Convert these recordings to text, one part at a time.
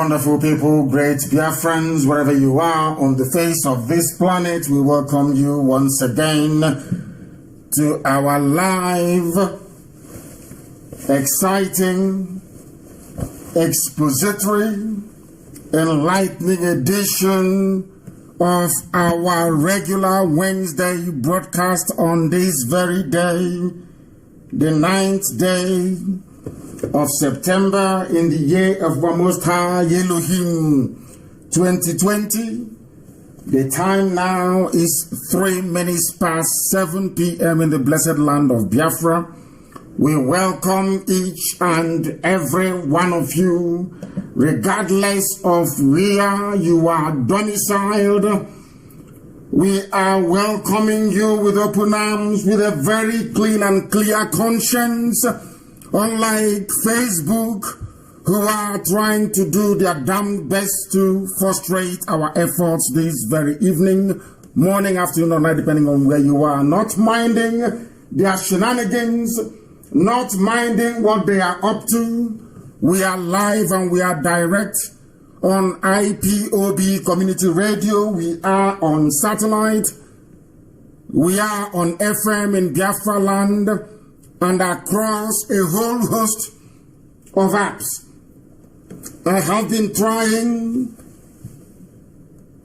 wonderful people, great Biafrans, wherever you are on the face of this planet, we welcome you once again to our live, exciting, expository, enlightening edition of our regular Wednesday broadcast on this very day, the 9th day of September in the year of our Most High Elohim 2020. The time now is 3 minutes past 7 p.m. in the blessed land of Biafra. We welcome each and every one of you, regardless of where you are domiciled. We are welcoming you with open arms, with a very clean and clear conscience. Unlike Facebook, who are trying to do their damn best to frustrate our efforts this very evening, morning, afternoon, or night, depending on where you are, not minding their shenanigans, not minding what they are up to. We are live and we are direct on IPOB Community Radio. We are on satellite. We are on FM in Biafra land, and across a whole host of apps. I have been trying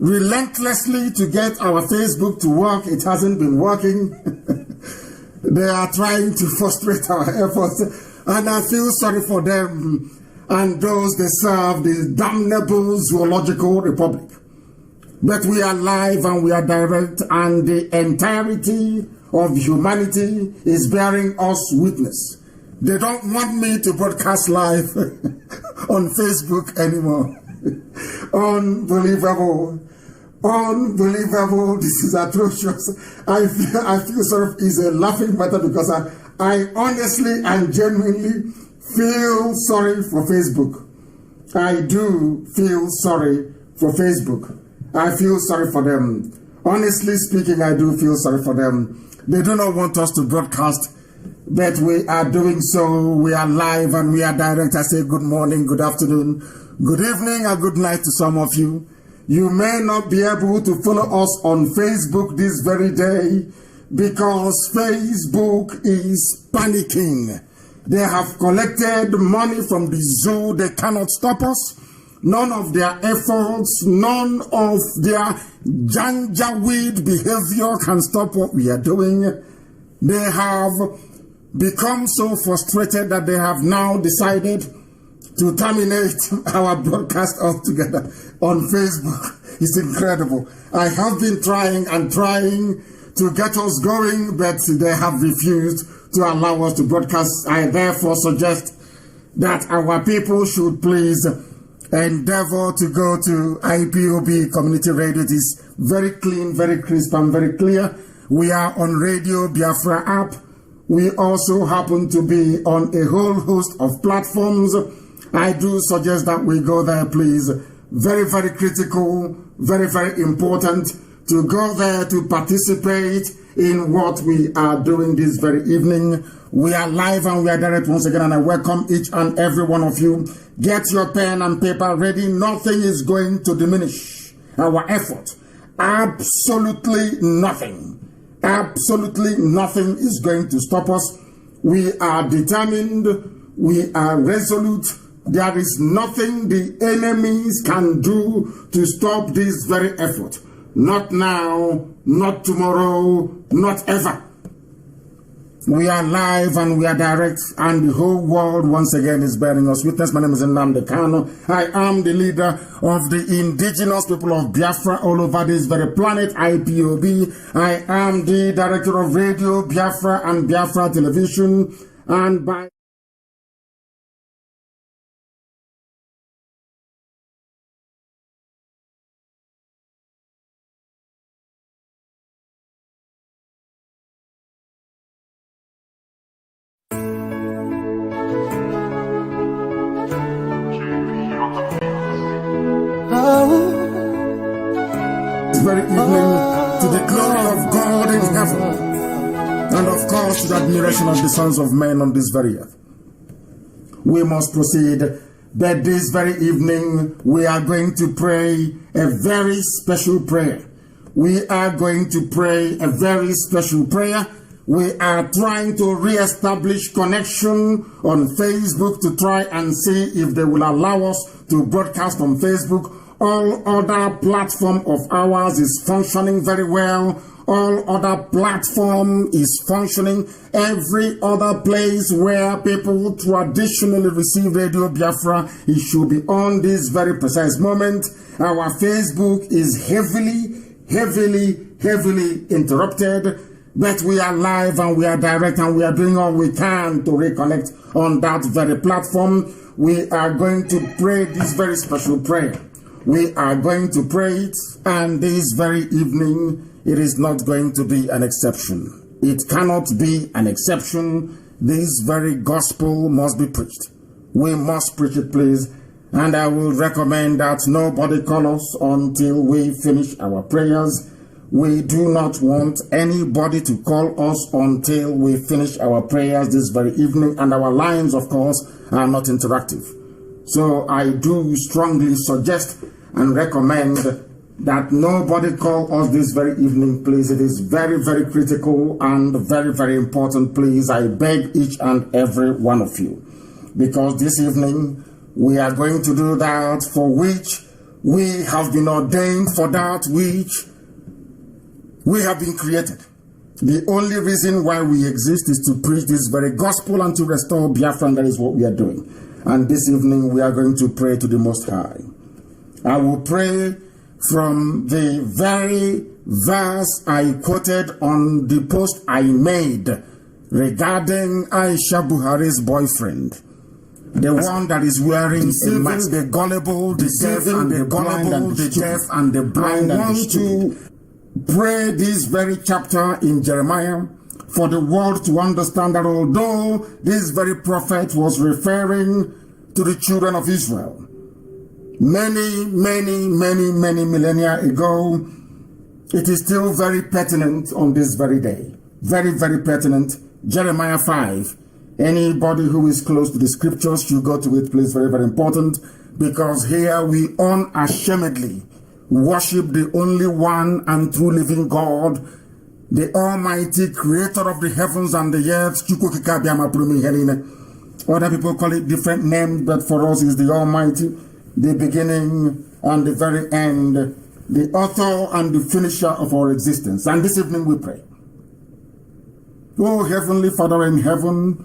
relentlessly to get our Facebook to work. It hasn't been working. They are trying to frustrate our efforts, and I feel sorry for them and those they serve, the damnable zoological republic. But we are live and we are direct, and the entirety of humanity is bearing us witness. They don't want me to broadcast live on Facebook anymore. Unbelievable. Unbelievable. This is atrocious. I feel sort of is a laughing matter because I honestly and genuinely feel sorry for Facebook. I do feel sorry for Facebook. I feel sorry for them. Honestly speaking, I do feel sorry for them. They do not want us to broadcast, but we are doing so. We are live and we are direct. I say good morning, good afternoon, good evening, and good night to some of you. You may not be able to follow us on Facebook this very day because Facebook is panicking. They have collected money from the zoo. They cannot stop us. None of their efforts, none of their janjaweed behavior can stop what we are doing. They have become so frustrated that they have now decided to terminate our broadcast altogether on Facebook. It's incredible. I have been trying and trying to get us going, but they have refused to allow us to broadcast. I therefore suggest that our people should please endeavor to go to IPOB Community Radio. It is very clean, very crisp, and very clear. We are on Radio Biafra app. We also happen to be on a whole host of platforms. I do suggest that we go there, please. Very, very critical, very, very important to go there to participate in what we are doing this very evening. We are live and we are direct once again, and I welcome each and every one of you. Get your pen and paper ready. Nothing is going to diminish our effort. Absolutely nothing. Absolutely nothing is going to stop us. We are determined. We are resolute. There is nothing the enemies can do to stop this very effort. Not now, not tomorrow, not ever. We are live and we are direct, and the whole world once again is bearing us witness. My name is Nnamdi Kanu. I am the leader of the indigenous people of Biafra all over this very planet, IPOB. I am the director of Radio Biafra and Biafra Television, and by very evening to the glory of God in heaven, and of course to the admiration of the sons of men on this very earth. We must proceed But this very evening, we are going to pray a very special prayer. We are going to pray a very special prayer. We are trying to re-establish connection on Facebook to try and see if they will allow us to broadcast on Facebook. All other platform of ours is functioning very well. All other platform is functioning. Every other place where people traditionally receive Radio Biafra, it should be on this very precise moment. Our Facebook is heavily interrupted, but we are live and we are direct and we are doing all we can to reconnect on that very platform. We are going to pray this very special prayer. We are going to pray it, and this very evening, it is not going to be an exception. It cannot be an exception. This very gospel must be preached. We must preach it, please. And I will recommend that nobody call us until we finish our prayers. We do not want anybody to call us until we finish our prayers this very evening. And our lines, of course, are not interactive. So I do strongly suggest and recommend that nobody call us this very evening, please. It is very critical and very important, please. I beg each and every one of you, because this evening we are going to do that for which we have been ordained, for that which we have been created. The only reason why we exist is to preach this very gospel and to restore Biafra, and that is what we are doing. And this evening we are going to pray to the Most High. I will pray from the very verse I quoted on the post I made regarding Aisha Buhari's boyfriend, the one that is wearing a mask, the gullible, the deaf, and the gullible, the deaf, and the blind. I want to pray this very chapter in Jeremiah for the world to understand that although this very prophet was referring to the children of Israel many millennia ago, it is still very pertinent on this very day. Very pertinent. Jeremiah 5. Anybody who is close to the scriptures should go to it, please. Very important, because here we unashamedly worship the only one and true living God, the Almighty Creator of the heavens and the earth. Other people call it different names, but for us is the Almighty, the beginning and the very end, the author and the finisher of our existence. And this evening we pray. Oh, Heavenly Father in heaven,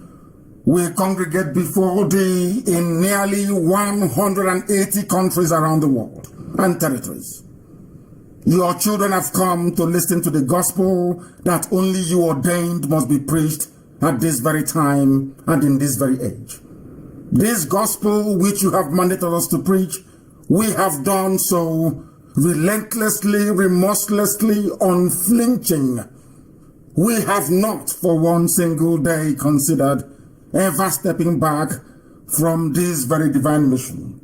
we congregate before Thee in nearly 180 countries around the world and territories. Your children have come to listen to the gospel that only You ordained must be preached at this very time and in this very age. This gospel which You have mandated us to preach, we have done so relentlessly, remorselessly, unflinching. We have not for one single day considered ever stepping back from this very divine mission.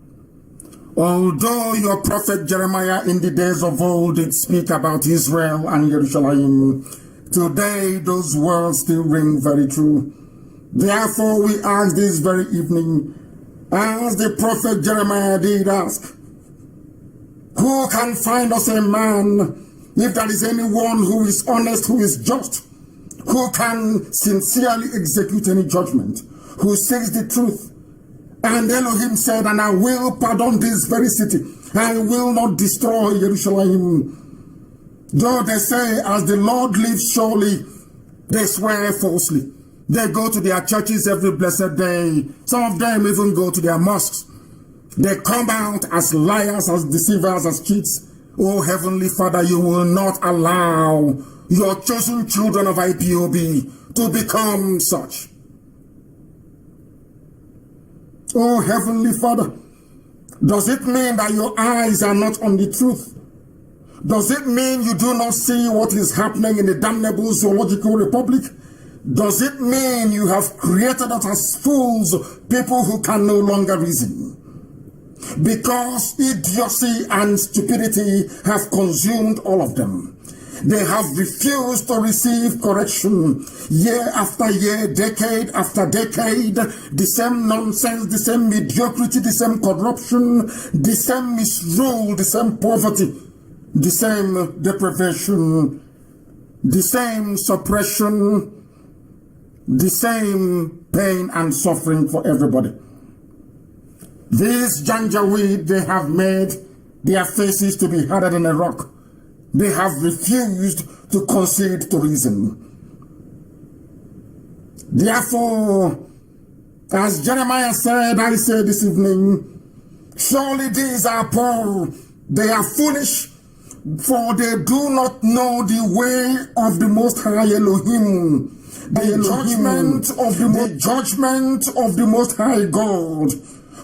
Although Your prophet Jeremiah in the days of old did speak about Israel and Jerusalem, today those words still ring very true. Therefore we ask this very evening, as the prophet Jeremiah did ask, who can find us a man, if there is anyone who is honest, who is just, who can sincerely execute any judgment, who seeks the truth? And Elohim said, and I will pardon this very city. I will not destroy Jerusalem. Though they say, as the Lord lives, surely they swear falsely. They go to their churches every blessed day. Some of them even go to their mosques. They come out as liars, as deceivers, as cheats. Oh, Heavenly Father, You will not allow Your chosen children of IPOB to become such. Oh, Heavenly Father, does it mean that Your eyes are not on the truth? Does it mean You do not see what is happening in the damnable zoological republic? Does it mean You have created us as fools, people who can no longer reason? Because idiocy and stupidity have consumed all of them. They have refused to receive correction. Year after year, decade after decade, the same nonsense, the same mediocrity, the same corruption, the same misrule, the same poverty, the same deprivation, the same suppression, the same pain and suffering for everybody. These Janjaweed, they have made their faces to be harder than a rock. They have refused to concede to reason. Therefore, as Jeremiah said, I say this evening, surely these are poor, they are foolish, for they do not know the way of the Most High Elohim, the judgment of the Most High God.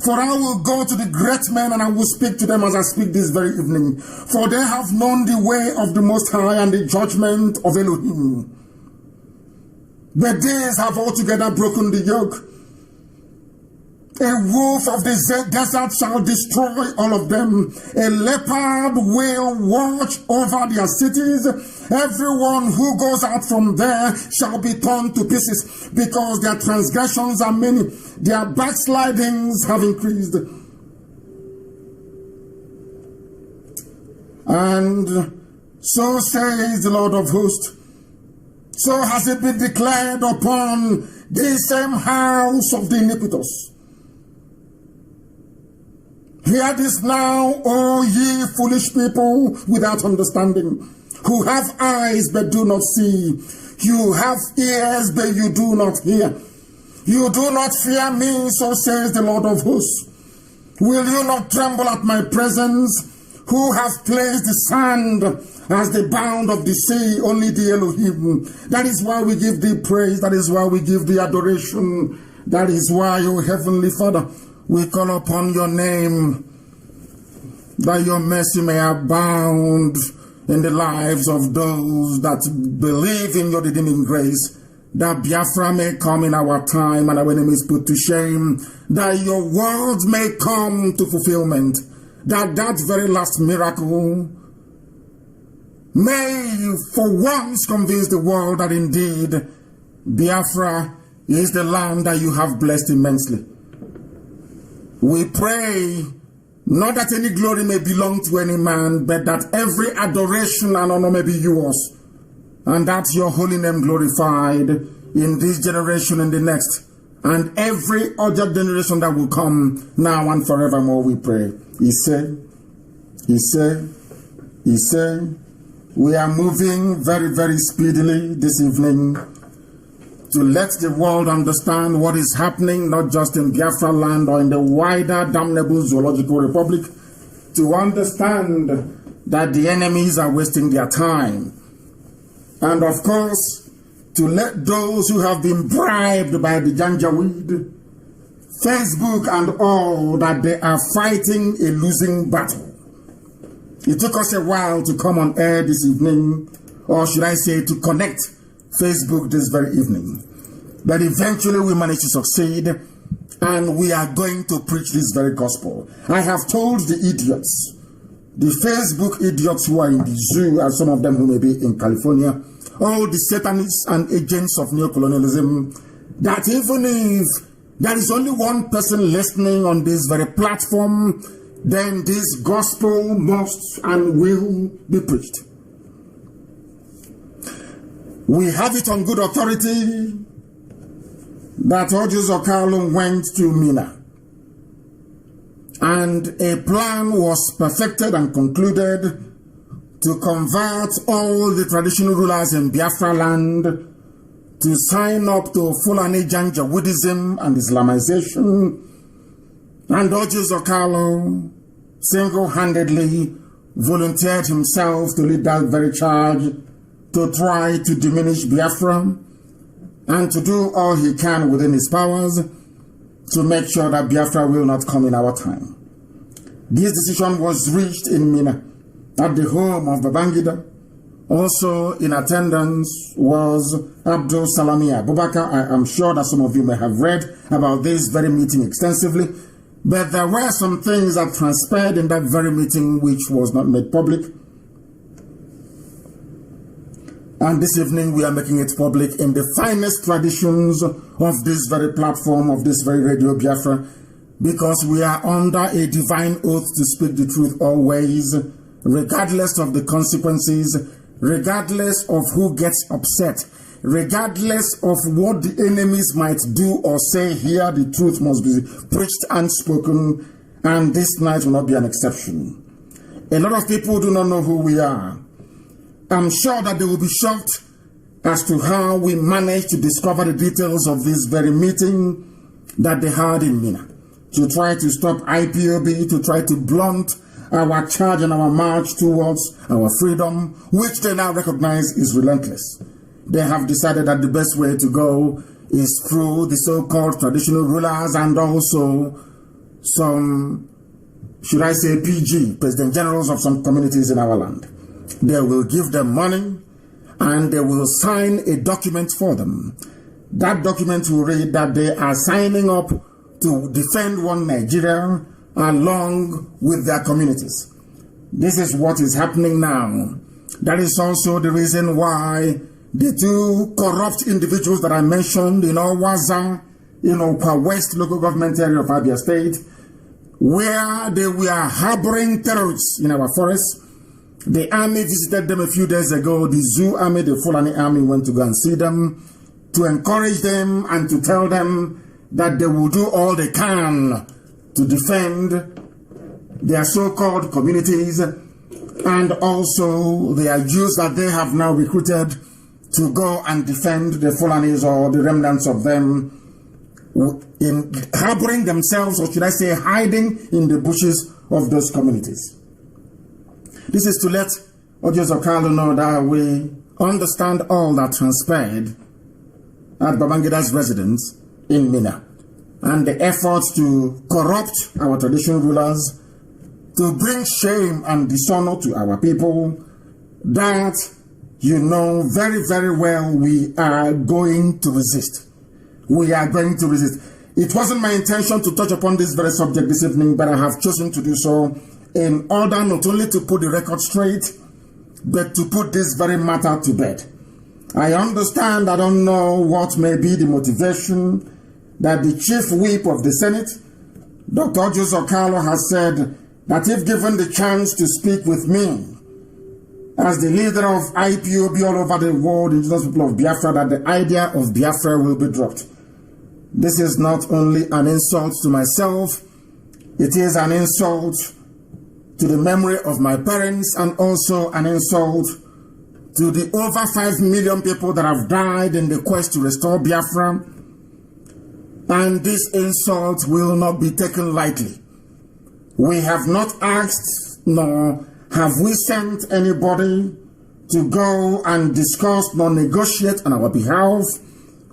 For I will go to the great men and I will speak to them as I speak this very evening. For they have known the way of the Most High and the judgment of Elohim. But these have altogether broken the yoke. A wolf of the desert shall destroy all of them. A leopard will watch over their cities. Everyone who goes out from there shall be torn to pieces, because their transgressions are many. Their backslidings have increased. And so says the Lord of hosts, so has it been declared upon the same house of the iniquitous. Hear this now, O ye foolish people without understanding, who have eyes but do not see. You have ears but you do not hear. You do not fear me, so says the Lord of hosts. Will you not tremble at my presence? Who has placed the sand as the bound of the sea? Only the Elohim. That is why we give thee praise. That is why we give thee adoration. That is why, O Heavenly Father, we call upon your name, that your mercy may abound in the lives of those that believe in your redeeming grace, that Biafra may come in our time and our enemies put to shame, that your words may come to fulfillment, that that very last miracle may for once convince the world that indeed Biafra is the land that you have blessed immensely. We pray not that any glory may belong to any man, but that every adoration and honor may be yours, and that your holy name glorified in this generation and the next, and every other generation that will come now and forevermore, we pray. He said, we are moving very, very speedily this evening to let the world understand what is happening, not just in Biafra land or in the wider damnable zoological republic, to understand that the enemies are wasting their time. And of course, to let those who have been bribed by the Janjaweed, Facebook and all, that they are fighting a losing battle. It took us a while to come on air this evening, or should I say to connect Facebook this very evening. But eventually we managed to succeed, and we are going to preach this very gospel. I have told the idiots, the Facebook idiots who are in the zoo, and some of them who may be in California, all the satanists and agents of neocolonialism, that even if there is only one person listening on this very platform, then this gospel must and will be preached. We have it on good authority that Ojus Okalo went to Mina, and a plan was perfected and concluded to convert all the traditional rulers in Biafra land to sign up to Fulani Janjaweedism and Islamization. And Ojus Okalo single-handedly volunteered himself to lead that very charge, to try to diminish Biafra and to do all he can within his powers to make sure that Biafra will not come in our time. This decision was reached in Mina at the home of Babangida. Also in attendance was Abdul Salami Abubakar. I am sure that some of you may have read about this very meeting extensively, but there were some things that transpired in that very meeting which was not made public. And this evening we are making it public in the finest traditions of this very platform, of this very Radio Biafra, because we are under a divine oath to speak the truth always, regardless of the consequences, regardless of who gets upset, regardless of what the enemies might do or say. Here the truth must be preached and spoken, and this night will not be an exception. A lot of people do not know who we are. I'm sure that they will be shocked as to how we managed to discover the details of this very meeting that they had in Mina, to try to stop IPOB, to try to blunt our charge and our march towards our freedom, which they now recognize is relentless. They have decided that the best way to go is through the so-called traditional rulers and also some, should I say, PG, President Generals of some communities in our land. They will give them money and they will sign a document for them. That document will read that they are signing up to defend one Nigeria along with their communities. This is what is happening now. That is also the reason why the two corrupt individuals that I mentioned in Owaza, Okwa West local government area of Abia State, where they were harboring terrorists in our forests. The army visited them a few days ago. The Zoo army, the Fulani army, went to go and see them to encourage them and to tell them that they will do all they can to defend their so-called communities and also their Jews that they have now recruited to go and defend the Fulanis or the remnants of them in harboring themselves, or should I say hiding in the bushes of those communities. This is to let Ojos Okalo know that we understand all that transpired at Babangida's residence in Mina and the efforts to corrupt our traditional rulers, to bring shame and dishonor to our people, that you know very, very well we are going to resist. We are going to resist. It wasn't my intention to touch upon this very subject this evening, but I have chosen to do so in order not only to put the record straight, but to put this very matter to bed. I understand, I don't know what may be the motivation that the chief whip of the Senate, Dr. Ojos Okalo, has said that if given the chance to speak with me as the leader of IPOB all over the world, indigenous people of Biafra, that the idea of Biafra will be dropped. This is not only an insult to myself, it is an insult to the memory of my parents and also an insult to the over 5 million people that have died in the quest to restore Biafra. And this insult will not be taken lightly. We have not asked, nor have we sent anybody to go and discuss nor negotiate on our behalf.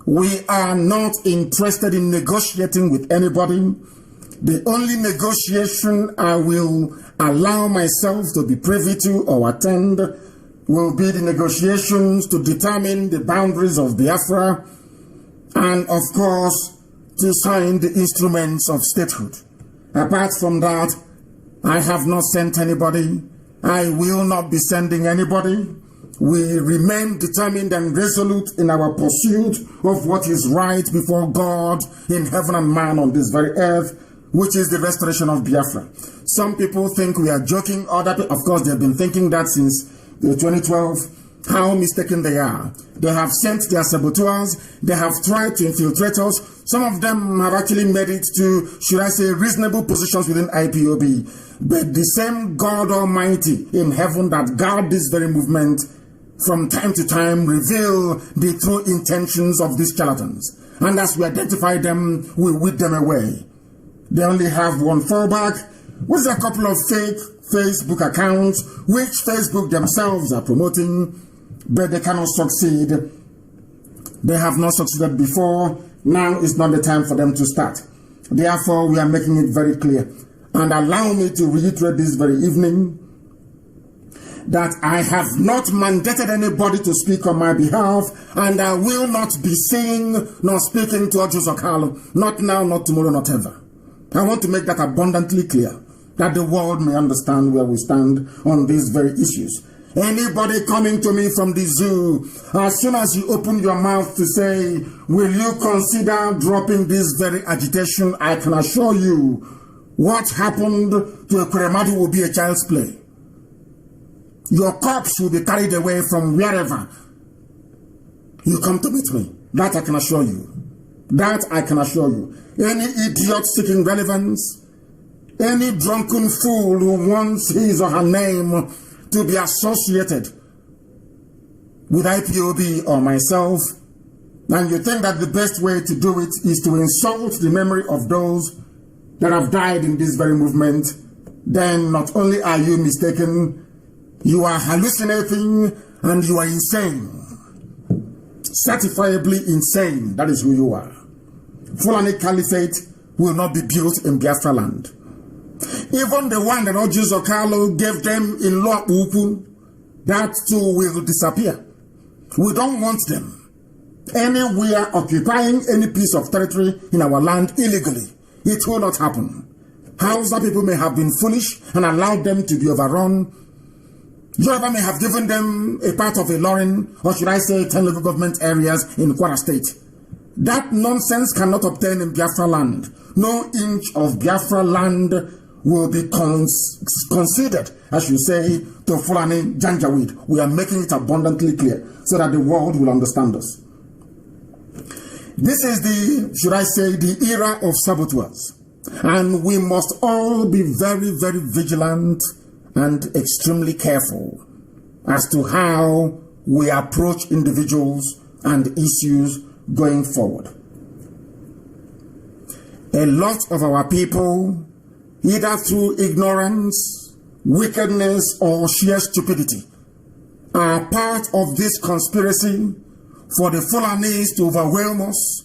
We are not interested in negotiating with anybody. The only negotiation I will allow myself to be privy to or attend will be the negotiations to determine the boundaries of Biafra and, of course, to sign the instruments of statehood. Apart from that, I have not sent anybody. I will not be sending anybody. We remain determined and resolute in our pursuit of what is right before God in heaven and man on this very earth, which is the restoration of Biafra. Some people think we are joking. Other people, of course, they've been thinking that since 2012. How mistaken they are. They have sent their saboteurs. They have tried to infiltrate us. Some of them have actually made it to, should I say, reasonable positions within IPOB. But the same God Almighty in heaven that guard this very movement from time to time reveal the true intentions of these charlatans. And as we identify them, we whip them away. They only have one fallback, which is a couple of fake Facebook accounts, which Facebook themselves are promoting, but they cannot succeed. They have not succeeded before. Now is not the time for them to start. Therefore, we are making it very clear. And allow me to reiterate this very evening that I have not mandated anybody to speak on my behalf, and I will not be seeing nor speaking to Ojos Okalo. Not now, not tomorrow, not ever. I want to make that abundantly clear, that the world may understand where we stand on these very issues. Anybody coming to me from the zoo, as soon as you open your mouth to say, will you consider dropping this very agitation, I can assure you, what happened to a Kuremadu will be a child's play. Your corpse will be carried away from wherever you come to meet me. That I can assure you. That I can assure you. Any idiot seeking relevance, any drunken fool who wants his or her name to be associated with IPOB or myself, and you think that the best way to do it is to insult the memory of those that have died in this very movement, then not only are you mistaken, you are hallucinating and you are insane. Certifiably insane. That is who you are. Fulani Caliphate will not be built in Biafra land. Even the one that Oju Zokalo gave them in Loa Upu, that too will disappear. We don't want them anywhere occupying any piece of territory in our land illegally. It will not happen. Hausa people may have been foolish and allowed them to be overrun. Yoruba may have given them a part of a Lorin, or should I say 10 local government areas in Kwara State. That nonsense cannot obtain in Biafra land. No inch of Biafra land will be considered, as you say, to Fulani Janjaweed. We are making it abundantly clear so that the world will understand us. This is the, should I say, the era of saboteurs. And we must all be very, very vigilant and extremely careful as to how we approach individuals and issues going forward. A lot of our people, either through ignorance, wickedness, or sheer stupidity, are part of this conspiracy for the Fulanis to overwhelm us,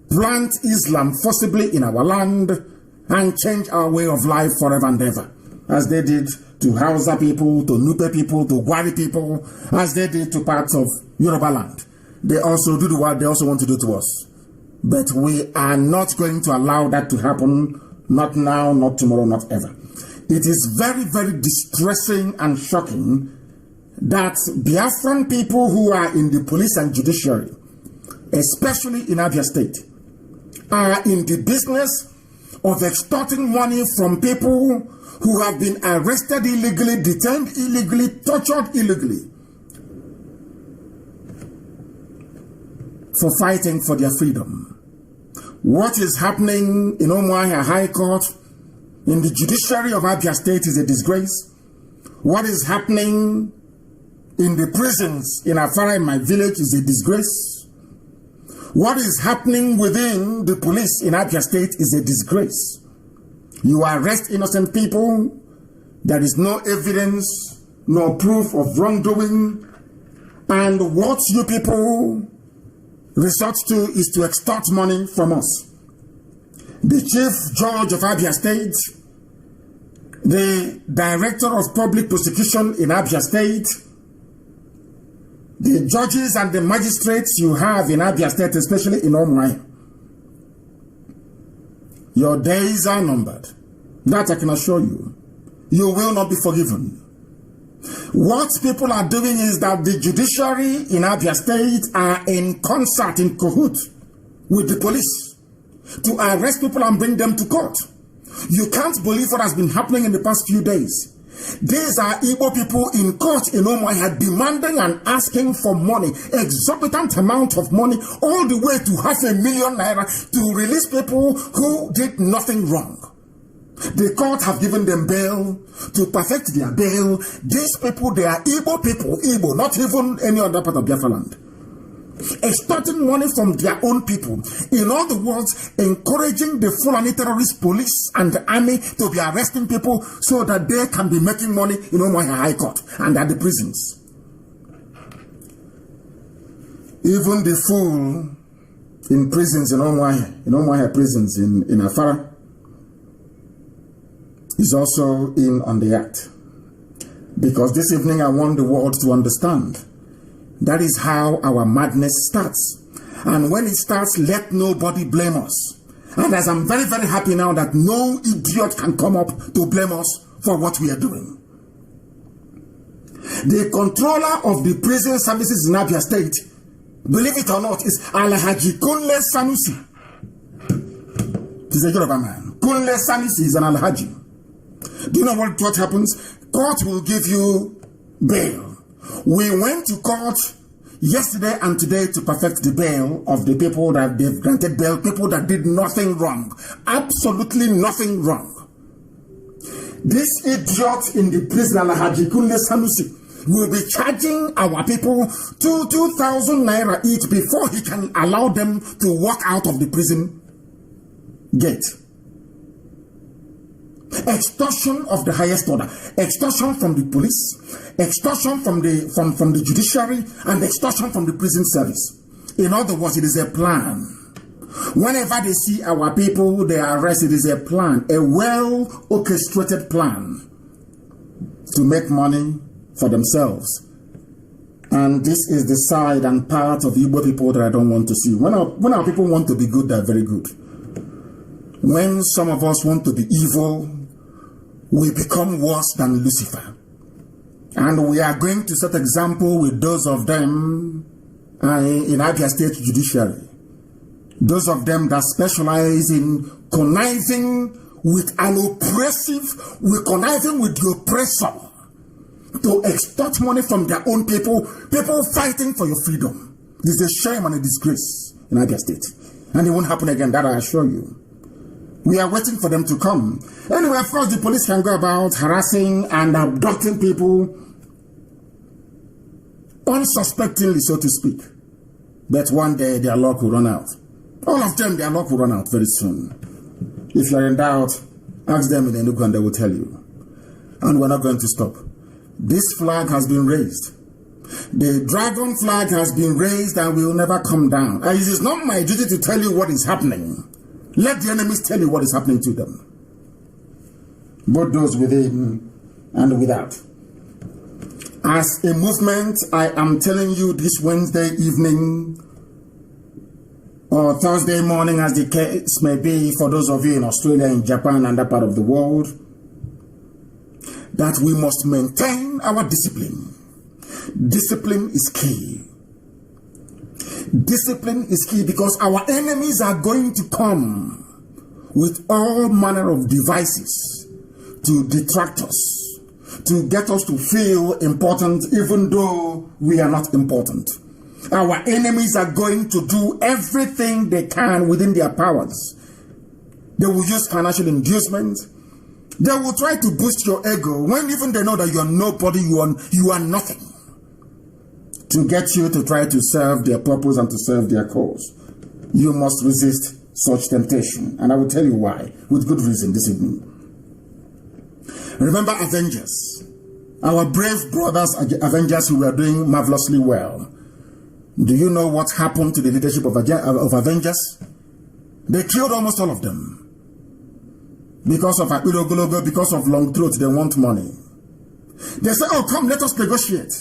plant Islam forcibly in our land, and change our way of life forever and ever, as they did to Hausa people, to Nupe people, to Gwari people, as they did to parts of Yoruba land. They also do what they also want to do to us. But we are not going to allow that to happen, not now, not tomorrow, not ever. It is very, very distressing and shocking that Biafran people who are in the police and judiciary, especially in Abia State, are in the business of extorting money from people who have been arrested illegally, detained illegally, tortured illegally, for fighting for their freedom. What is happening in Umuahia High Court, in the judiciary of Abia State, is a disgrace. What is happening in the prisons in Afara, in my village, is a disgrace. What is happening within the police in Abia State is a disgrace. You arrest innocent people. There is no evidence, no proof of wrongdoing. And what you people resort to is to extort money from us. The Chief Judge of Abia State, the Director of Public Prosecution in Abia State, the judges and the magistrates you have in Abia State, especially in Umuahia, your days are numbered. That I can assure you. You will not be forgiven. What people are doing is that the judiciary in Abia State are in concert, in cahoot with the police to arrest people and bring them to court. You can't believe what has been happening in the past few days. These are Igbo people in court in Umuahia demanding and asking for money, exorbitant amount of money, all the way to 500,000 naira to release people who did nothing wrong. The court have given them bail to perfect their bail. These people, they are Igbo people, Igbo, not even any other part of Biafra land. Extorting money from their own people. In other words, encouraging the Fulani terrorist police and the army to be arresting people so that they can be making money in Umuahia High Court and at the prisons. Even the fool in prisons in Umuahia prisons in Afara, is also in on the act. Because this evening I want the world to understand that is how our madness starts. And when it starts, let nobody blame us. And as I'm very, very happy now that no idiot can come up to blame us for what we are doing. The controller of the prison services in Abia State, believe it or not, is Alhaji Kunle Sanusi. He's a Yoruba man. Kunle Sanusi is an Alhaji. Do you know what happens? Court will give you bail. We went to court yesterday and today to perfect the bail of the people that they've granted bail, people that did nothing wrong. Absolutely nothing wrong. This idiot in the prison, Alhaji Kunle Sanusi, will be charging our people 2,000 naira each before he can allow them to walk out of the prison gate. Extortion of the highest order, extortion from the police, extortion from the judiciary, and extortion from the prison service. In other words, it is a plan. Whenever they see our people, they are arrested. It is a plan, a well orchestrated plan to make money for themselves. And this is the side and part of Igbo people that I don't want to see. When our people want to be good, they're very good. When some of us want to be evil, we become worse than Lucifer. And we are going to set example with those of them in Abia State Judiciary. Those of them that specialize in conniving with an oppressive, conniving with the oppressor to extort money from their own people fighting for your freedom. This is a shame and a disgrace in Abia State. And it won't happen again, that I assure you. We are waiting for them to come. Anyway, of course, the police can go about harassing and abducting people unsuspectingly, so to speak. But one day, their luck will run out. All of them, their luck will run out very soon. If you're in doubt, ask them in Enugu and they will tell you. And we're not going to stop. This flag has been raised. The dragon flag has been raised and will never come down. And it is not my duty to tell you what is happening. Let the enemies tell you what is happening to them. Both those within and without. As a movement, I am telling you this Wednesday evening or Thursday morning, as the case may be, for those of you in Australia, in Japan, and that part of the world, that we must maintain our discipline. Discipline is key. Discipline is key because our enemies are going to come with all manner of devices to detract us, to get us to feel important even though we are not important. Our enemies are going to do everything they can within their powers. They will use financial inducement. They will try to boost your ego when even they know that you are nobody, you are nothing, to get you to try to serve their purpose and to serve their cause. You must resist such temptation. And I will tell you why, with good reason this evening. Remember Avengers, our brave brothers Avengers who were doing marvelously well. Do you know what happened to the leadership of Avengers? They killed almost all of them. Because of Akbilogologo, because of long throat, they want money. They say, oh, come, let us negotiate.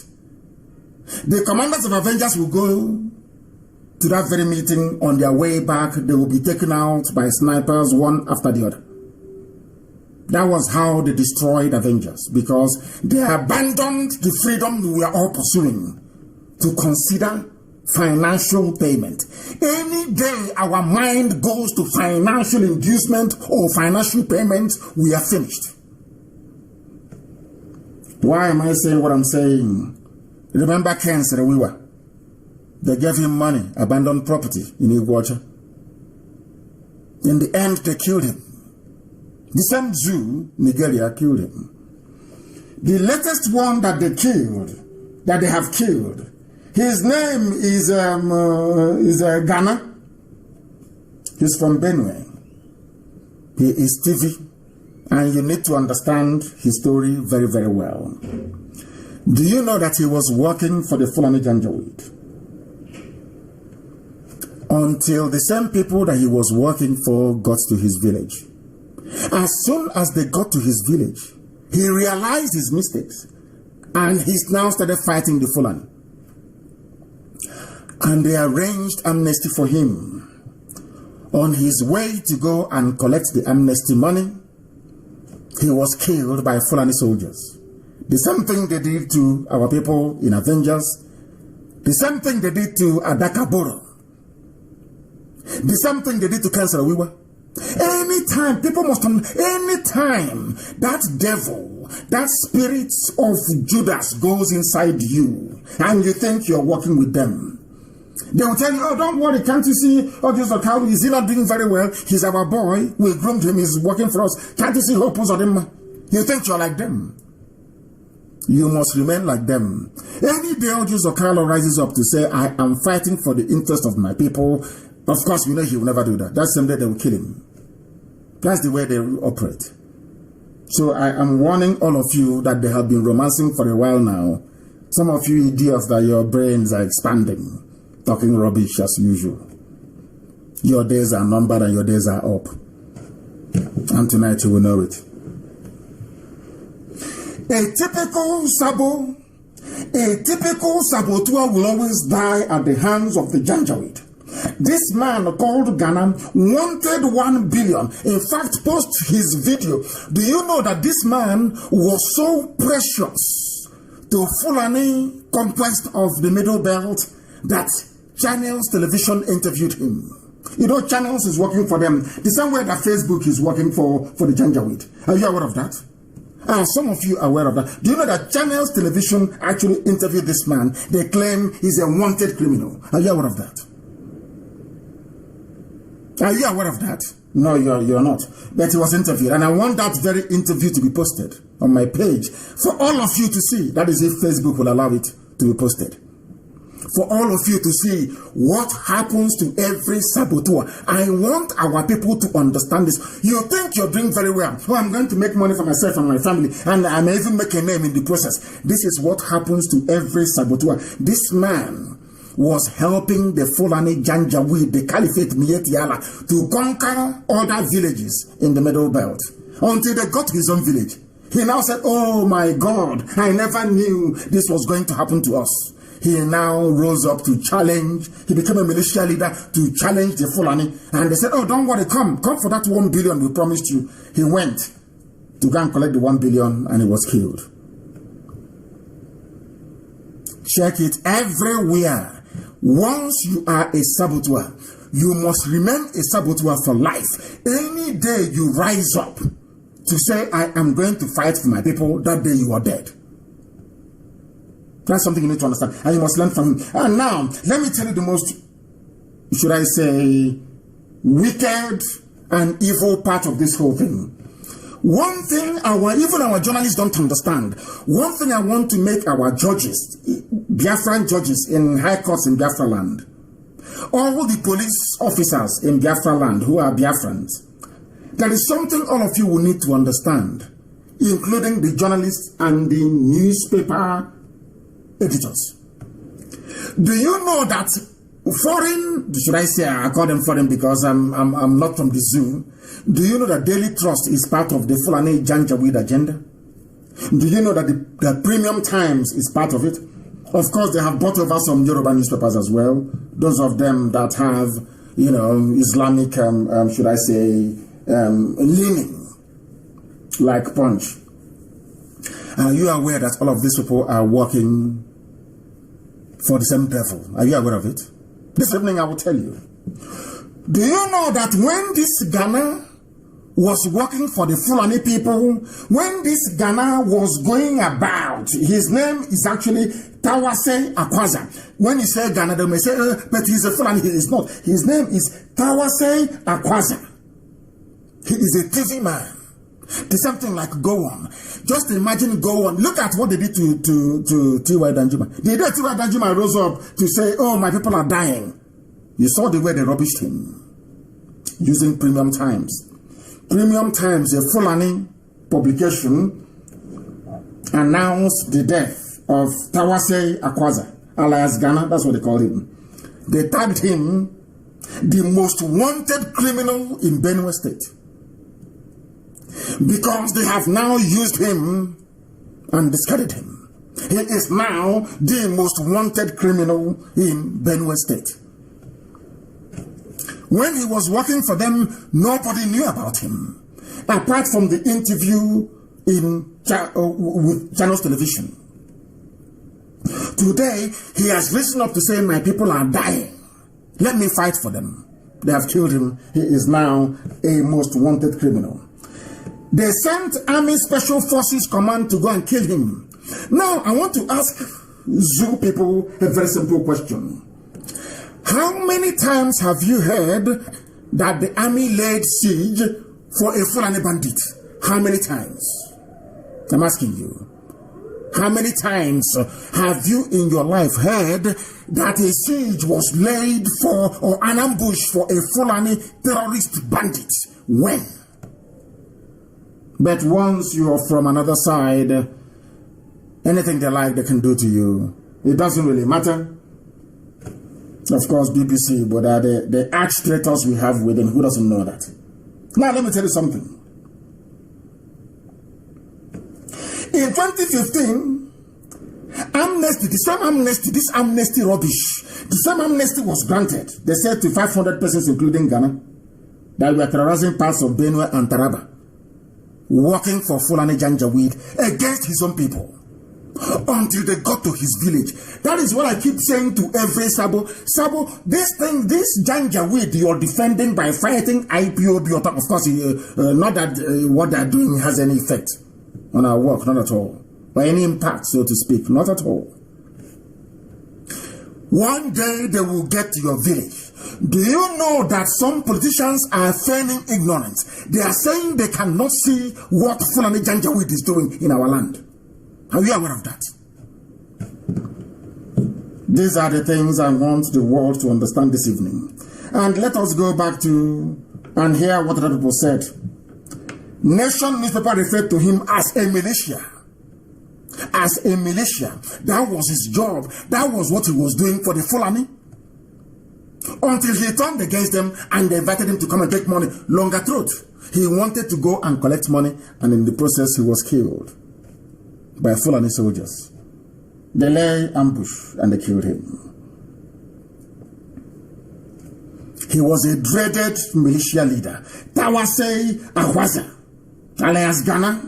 The commanders of Avengers will go to that very meeting. On their way back, they will be taken out by snipers, one after the other. That was how they destroyed Avengers, because they abandoned the freedom we are all pursuing to consider financial payment. Any day our mind goes to financial inducement or financial payment, we are finished. Why am I saying what I'm saying? Remember Ken Serewiwa? They gave him money, abandoned property in Iguacha. In the end, they killed him. The same Jew, Nigeria, killed him. The latest one that they have killed, his name is Ghana. He's from Benue. He is TV, and you need to understand his story very, very well. Do you know that he was working for the Fulani Janjaweed? Until the same people that he was working for got to his village. As soon as they got to his village, he realized his mistakes, and he's now started fighting the Fulani. And they arranged amnesty for him. On his way to go and collect the amnesty money, he was killed by Fulani soldiers. The same thing they did to our people in Avengers. The same thing they did to Adaka Boro. The same thing they did to Cancer Wiwa. Anytime, people must, anytime that devil, that spirit of Judas goes inside you and you think you're working with them, they will tell you, oh, don't worry, can't you see, oh, this Okalu, is he not doing very well? He's our boy, we groomed him, he's working for us. Can't you see Hopus on him? You think you're like them. You must remain like them. Any day Ojus Okalu rises up to say, I am fighting for the interest of my people, of course, we know he will never do that. That's the same day they will kill him. That's the way they operate. So I am warning all of you that they have been romancing for a while now. Some of you idiots that your brains are expanding, talking rubbish as usual. Your days are numbered and your days are up. And tonight you will know it. A typical saboteur will always die at the hands of the Janjaweed. This man called Ghana wanted 1 billion. In fact, post his video. Do you know that this man was so precious to Fulani conquest of the Middle Belt that Channels Television interviewed him? You know, Channels is working for them the same way that Facebook is working for the Janjaweed. Are you aware of that? Some of you are aware of that. Do you know that Channels Television actually interviewed this man? They claim he's a wanted criminal. Are you aware of that? Are you aware of that? No, you're not. But he was interviewed. And I want that very interview to be posted on my page for all of you to see. That is if Facebook will allow it to be posted. For all of you to see what happens to every saboteur. I want our people to understand this. You think you're doing very well. Oh, I'm going to make money for myself and my family. And I may even make a name in the process. This is what happens to every saboteur. This man was helping the Fulani Janjaweed, the Caliphate Mietiala, to conquer other villages in the Middle Belt until they got to his own village. He now said, oh my God, I never knew this was going to happen to us. He now rose up to challenge. He became a militia leader to challenge the Fulani. And they said, oh, don't worry, come for that 1 billion we promised you. He went to go and collect the 1 billion and he was killed. Check it everywhere. Once you are a saboteur, you must remain a saboteur for life. Any day you rise up to say, I am going to fight for my people, that day you are dead. That's something you need to understand. And you must learn from him. And now, let me tell you the most, should I say, wicked and evil part of this whole thing. One thing even our journalists don't understand. One thing I want to make our judges, Biafran judges in high courts in Biafra land, all the police officers in Biafra land who are Biafrans, there is something all of you will need to understand, including the journalists and the newspaper editors. Do you know that foreign, should I say, I call them foreign because I'm not from the zoo. Do you know that Daily Trust is part of the Fulani Janjaweed agenda? Do you know that the Premium Times is part of it? Of course, they have bought over some Yoruba newspapers as well. Those of them that have, you know, Islamic, should I say, leaning, like Punch. Are you aware that all of these people are working for the same devil? Are you aware of it? This evening I will tell you. Do you know that when this Ghana was working for the Fulani people, when this Ghana was going about, his name is actually Tawase Akwaza. When you say Ghana, they may say, but he's a Fulani. He is not. His name is Tawase Akwaza. He is a TV man. There's something like Go On. Just imagine Go On. Look at what they did to T.Y. Danjuma. The day T.Y. Danjuma rose up to say, oh, my people are dying. You saw the way they rubbished him. Using Premium Times. Premium Times, a Fulani publication, announced the death of Tawase Akwaza, alias Ghana. That's what they called him. They tagged him the most wanted criminal in Benue State. Because they have now used him and discredited him. He is now the most wanted criminal in Benue State. When he was working for them, nobody knew about him. Apart from the interview with Channels Television. Today, he has risen up to say, my people are dying. Let me fight for them. They have killed him. He is now a most wanted criminal. They sent Army Special Forces Command to go and kill him. Now, I want to ask Zoo people a very simple question. How many times have you heard that the army laid siege for a Fulani bandit? How many times? I'm asking you. How many times have you in your life heard that a siege was laid for or an ambush for a Fulani terrorist bandit? When? But once you are from another side, anything they like, they can do to you. It doesn't really matter. Of course, BBC, but the arch traitors we have within, who doesn't know that? Now, let me tell you something. In 2015, amnesty, this amnesty rubbish, the same amnesty was granted. They said to 500 persons, including Ghana, that were terrorizing parts of Benue and Taraba, working for Fulani Janjaweed against his own people, until they got to his village. That is what I keep saying to every Sabo. Sabo, this Janjaweed you're defending by fighting IPOB, of course, not that what they're doing has any effect on our work, not at all. Or any impact, so to speak, not at all. One day they will get to your village. Do you know that some politicians are feigning ignorance? They are saying they cannot see what Fulani Janjaweed is doing in our land. Are you aware of that? These are the things I want the world to understand this evening. And let us go back to and hear what other people said. Nation newspaper referred to him as a militia. As a militia. That was his job. That was what he was doing for the Fulani. Until he turned against them and they invited him to come and take money. Longer truth. He wanted to go and collect money, and in the process he was killed by Fulani soldiers. They lay ambush and they killed him. He was a dreaded militia leader. Tawase Ahwaza, alias Ghana.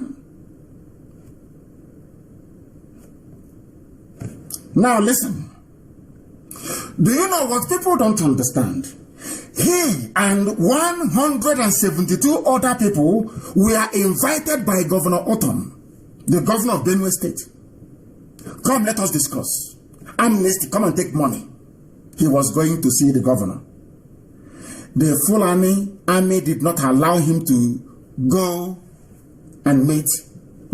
Now listen. Do you know what people don't understand? He and 172 other people were invited by Governor Otom, the governor of Benue State. Come, let us discuss. Amnesty, come and take money. He was going to see the governor. The Fulani army did not allow him to go and meet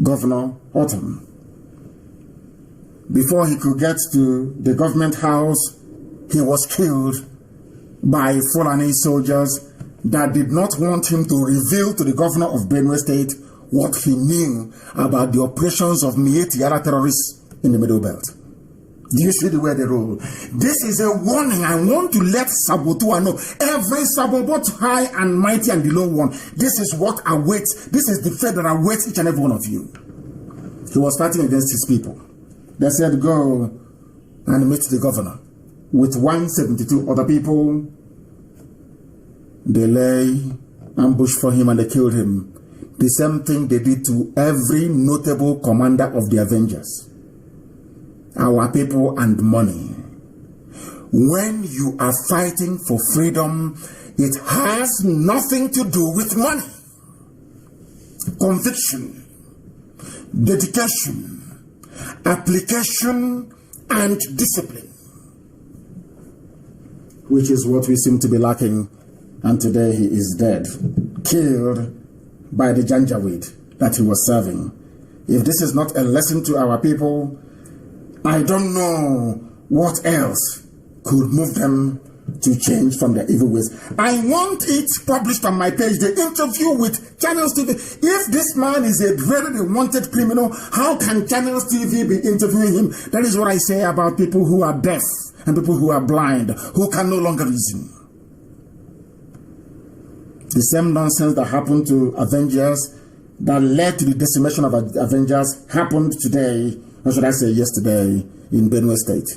Governor Otom. Before he could get to the government house, he was killed by Fulani soldiers that did not want him to reveal to the governor of Benue State what he knew about the operations of Mieti Yara terrorists in the Middle Belt. Do you see the way they roll? This is a warning. I want to let saboteurs know. Every saboteur, both high and mighty and the low one, this is what awaits. This is the fate that awaits each and every one of you. He was fighting against his people. They said, go and meet the governor. With 172 other people, they lay ambush for him and they killed him. The same thing they did to every notable commander of the Avengers. Our people and money. When you are fighting for freedom, it has nothing to do with money. Conviction, dedication, application, and discipline. Which is what we seem to be lacking. And today he is dead, killed by the Janjaweed that he was serving. If this is not a lesson to our people, I don't know what else could move them to change from their evil ways. I want it published on my page, the interview with Channels TV. If this man is a dreaded and wanted criminal, how can Channels TV be interviewing him? That is what I say about people who are deaf and people who are blind, who can no longer reason. The same nonsense that happened to Avengers, that led to the decimation of Avengers, happened today, or should I say yesterday, in Benue State.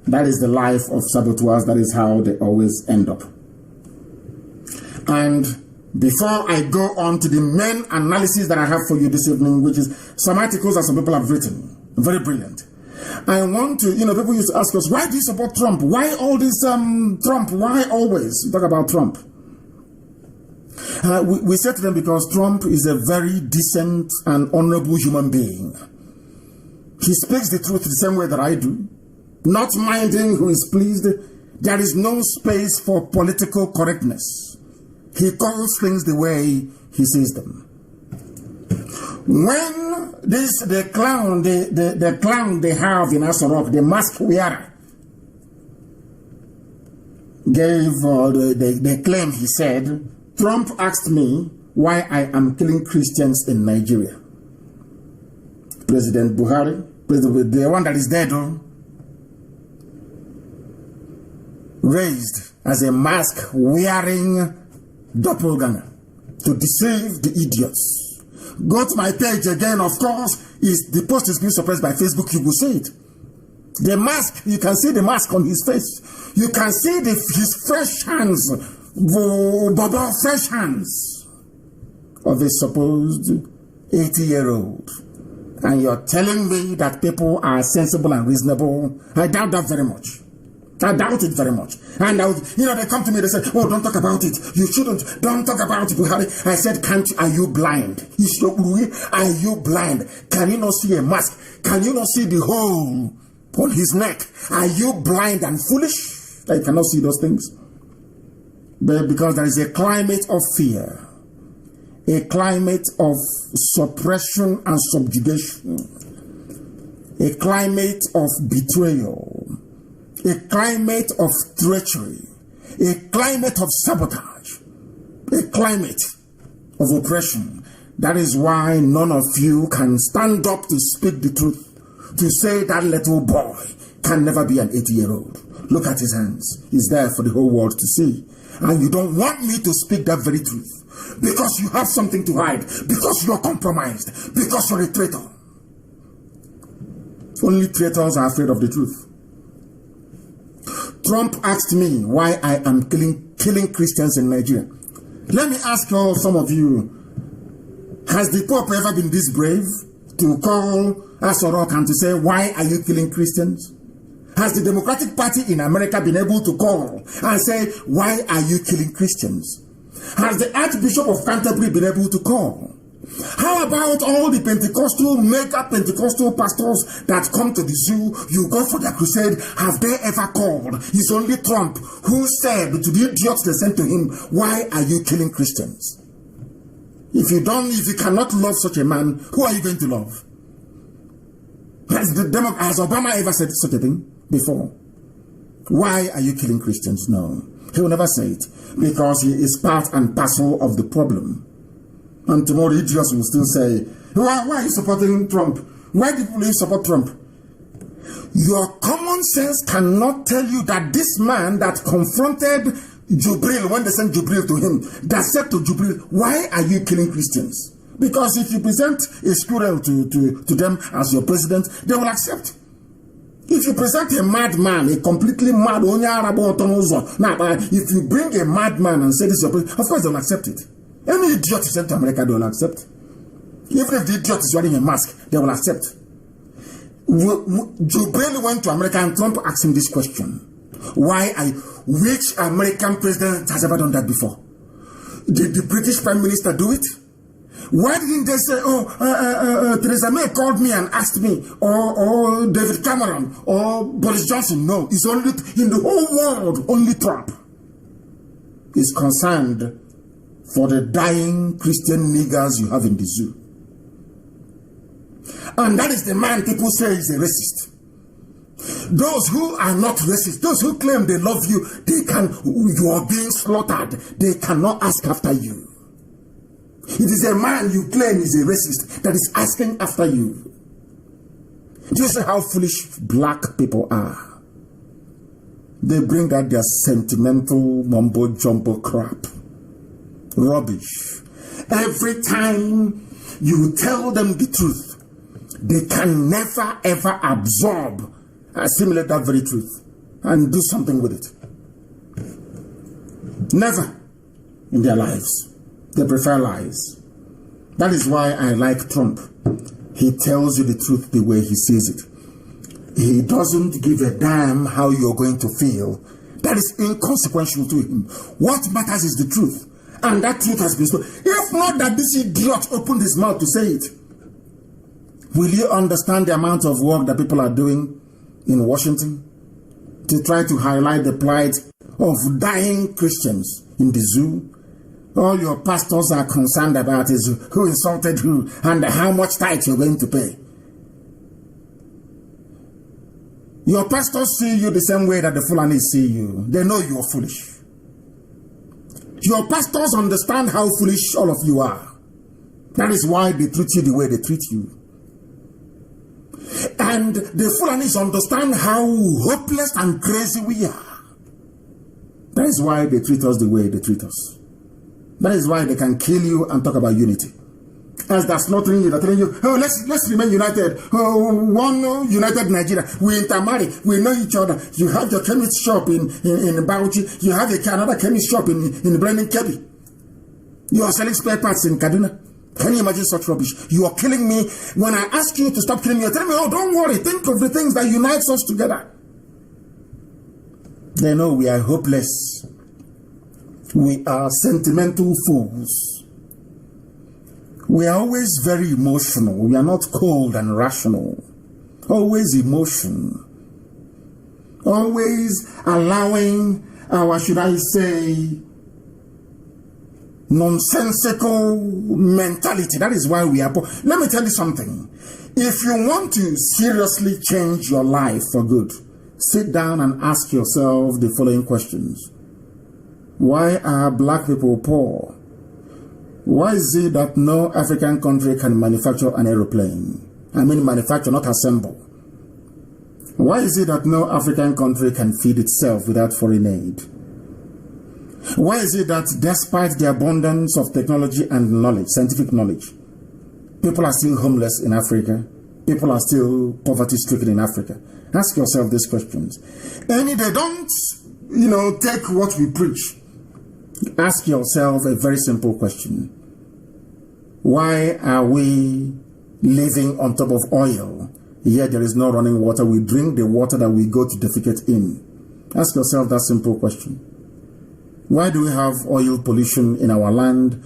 That is the life of saboteurs. That is how they always end up. And before I go on to the main analysis that I have for you this evening, which is some articles that some people have written, very brilliant. I want to, people used to ask us, why do you support Trump? Why all this Trump? Why always you talk about Trump? We said to them because Trump is a very decent and honorable human being. He speaks the truth the same way that I do, not minding who is pleased. There is no space for political correctness. He calls things the way he sees them. When the clown they have in Asorok, the mask wearer, gave the claim, he said, Trump asked me why I am killing Christians in Nigeria. President Buhari, the one that is dead, raised as a mask wearing doppelganger to deceive the idiots. Go to my page again, of course, the post is being suppressed by Facebook, you will see it. The mask, you can see the mask on his face. You can see his fresh hands, fresh hands of a supposed 80-year-old. And you're telling me that people are sensible and reasonable? I doubt that very much. I doubt it very much. And they come to me, they say, oh, don't talk about it. You shouldn't. Don't talk about it, Buhari. I said, are you blind? Are you blind? Can you not see a mask? Can you not see the hole on his neck? Are you blind and foolish that you cannot see those things? But because there is a climate of fear, a climate of suppression and subjugation, a climate of betrayal, a climate of treachery, a climate of sabotage, a climate of oppression. That is why none of you can stand up to speak the truth, to say that little boy can never be an 80-year-old. Look at his hands. He's there for the whole world to see. And you don't want me to speak that very truth because you have something to hide, because you're compromised, because you're a traitor. Only traitors are afraid of the truth. Trump asked me why I am killing Christians in Nigeria. Let me ask some of you, has the Pope ever been this brave to call Asorok and to say, why are you killing Christians? Has the Democratic Party in America been able to call and say, why are you killing Christians? Has the Archbishop of Canterbury been able to call? How about all the mega Pentecostal pastors that come to the zoo, you go for their crusade, have they ever called? It's only Trump who said to the idiots they sent to him, why are you killing Christians? If you cannot love such a man, who are you going to love? Has Obama ever said such a thing before? Why are you killing Christians? No, he will never say it, because he is part and parcel of the problem. And tomorrow idiots will still say, why are you supporting Trump? Why do you support Trump? Your common sense cannot tell you that this man that confronted Jubril, when they sent Jubril to him, that said to Jubril, why are you killing Christians? Because if you present a squirrel to them as your president, they will accept. If you present a madman, a completely mad, if you bring a madman and say this is your president, of course they will accept it. Any idiot is sent to America, they will accept. Even if the idiot is wearing a mask, they will accept. Jubril went to America and Trump asked him this question. Which American president has ever done that before? Did the British Prime Minister do it? Why didn't they say, Theresa May called me and asked me, or David Cameron, or Boris Johnson? No, it's only in the whole world, only Trump is concerned for the dying Christian niggers you have in the zoo. And that is the man people say is a racist. Those who are not racist, those who claim they love you, you are being slaughtered. They cannot ask after you. It is a man you claim is a racist that is asking after you. Do you see how foolish black people are? They bring out their sentimental mumbo-jumbo crap. Rubbish. Every time you tell them the truth, they can never ever absorb, assimilate that very truth and do something with it. Never in their lives. They prefer lies. That is why I like Trump. He tells you the truth the way he sees it. He doesn't give a damn how you're going to feel. That is inconsequential to him. What matters is the truth. And that truth has been spoken. If not that this idiot opened his mouth to say it, will you understand the amount of work that people are doing in Washington to try to highlight the plight of dying Christians in the zoo? All your pastors are concerned about is who insulted who and how much tithe you're going to pay. Your pastors see you the same way that the Fulani see you. They know you're foolish. Your pastors understand how foolish all of you are. That is why they treat you the way they treat you. And the Fulanis understand how hopeless and crazy we are. That is why they treat us the way they treat us. That is why they can kill you and talk about unity. As that's not telling you, they're telling you, oh, let's remain united. Oh, one united Nigeria. We intermarry. We know each other. You have your chemist shop in Bauchi. You have another chemist shop in Brennan Kebbi. You are selling spare parts in Kaduna. Can you imagine such rubbish? You are killing me. When I ask you to stop killing me, you're telling me, oh, don't worry. Think of the things that unites us together. They know we are hopeless. We are sentimental fools. We are always very emotional. We are not cold and rational. Always emotion. Always allowing our, should I say, nonsensical mentality. That is why we are poor. Let me tell you something. If you want to seriously change your life for good, sit down and ask yourself the following questions. Why are black people poor? Why is it that no African country can manufacture an aeroplane? I mean manufacture, not assemble. Why is it that no African country can feed itself without foreign aid? Why is it that despite the abundance of technology and knowledge, scientific knowledge, people are still homeless in Africa? People are still poverty-stricken in Africa? Ask yourself these questions. And if they don't, take what we preach, ask yourself a very simple question. Why are we living on top of oil, yet there is no running water? We drink the water that we go to defecate in. Ask yourself that simple question. Why do we have oil pollution in our land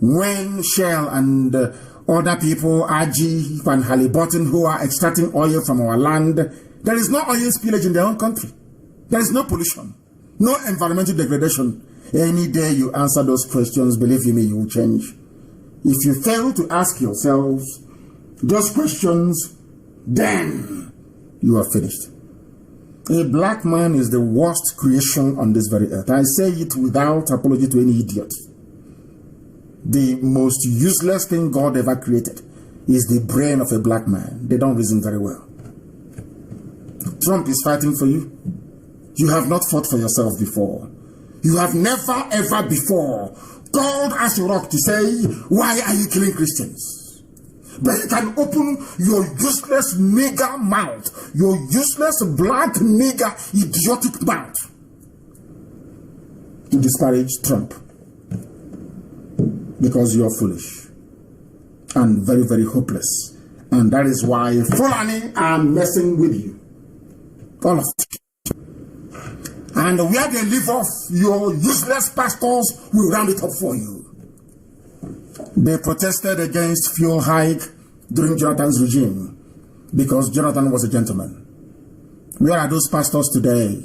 when Shell and other people, Aji and Halliburton, who are extracting oil from our land, there is no oil spillage in their own country? There is no pollution, no environmental degradation. Any day you answer those questions, believe me, you will change. If you fail to ask yourselves those questions, then you are finished. A black man is the worst creation on this very earth. I say it without apology to any idiot. The most useless thing God ever created is the brain of a black man. They don't reason very well. Trump is fighting for you. You have not fought for yourself before. You have never ever before called Asurok to say, why are you killing Christians? But you can open your useless nigger mouth, your useless black nigger idiotic mouth to disparage Trump because you are foolish and very, very hopeless. And that is why Fulani are messing with you. All of you. And where they live off, your useless pastors will round it up for you. They protested against fuel hike during Jonathan's regime because Jonathan was a gentleman. Where are those pastors today?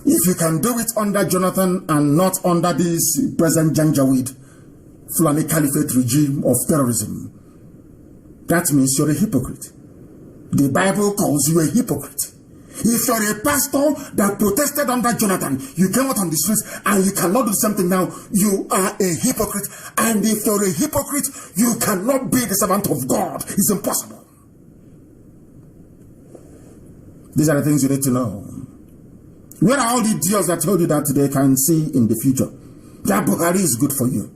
If you can do it under Jonathan and not under this present Janjaweed Fulani Caliphate regime of terrorism, that means you're a hypocrite. The Bible calls you a hypocrite. If you're a pastor that protested under Jonathan, you came out on the streets and you cannot do something now, you are a hypocrite. And if you're a hypocrite, you cannot be the servant of God. It's impossible. These are the things you need to know. Where are all the idiots that told you that they can see in the future? That Buhari is good for you.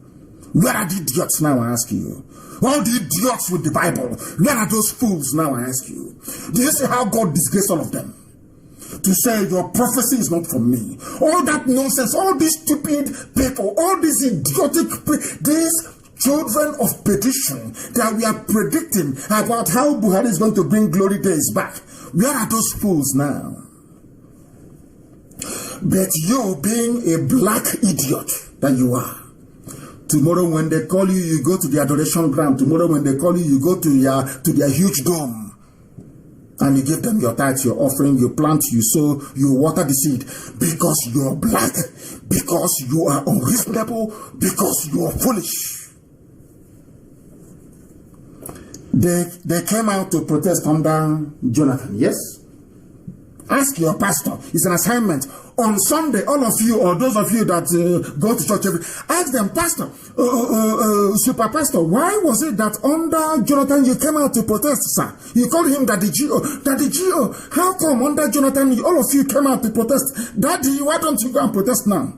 Where are the idiots now, I ask you? All the idiots with the Bible, where are those fools now, I ask you? Do you see how God disgraced all of them? to say your prophecy is not from me. All that nonsense, all these stupid people, all these idiotic, these children of perdition that we are predicting about how Buhari is going to bring glory days back. Where are those fools now? But you, being a black idiot that you are, tomorrow when they call you, you go to the adoration ground. Tomorrow when they call you, you go to their huge dome. And you give them your tithes, your offering, you plant, you sow, you water the seed. Because you're black, because you are unreasonable, because you are foolish. They came out to protest under Jonathan, yes? Ask your pastor. It's an assignment. On Sunday, all of you, or those of you that go to church, ask them, Pastor, Super Pastor, why was it that under Jonathan you came out to protest, sir? You called him Daddy Gio. Daddy Gio, how come under Jonathan all of you came out to protest? Daddy, why don't you go and protest now?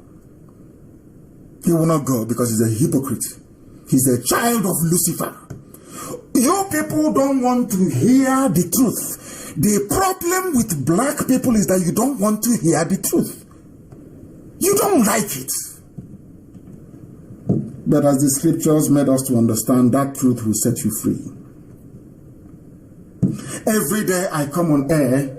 He will not go because he's a hypocrite. He's a child of Lucifer. You people don't want to hear the truth. The problem with black people is that you don't want to hear the truth. You don't like it. But as the scriptures made us to understand, that truth will set you free. Every day I come on air,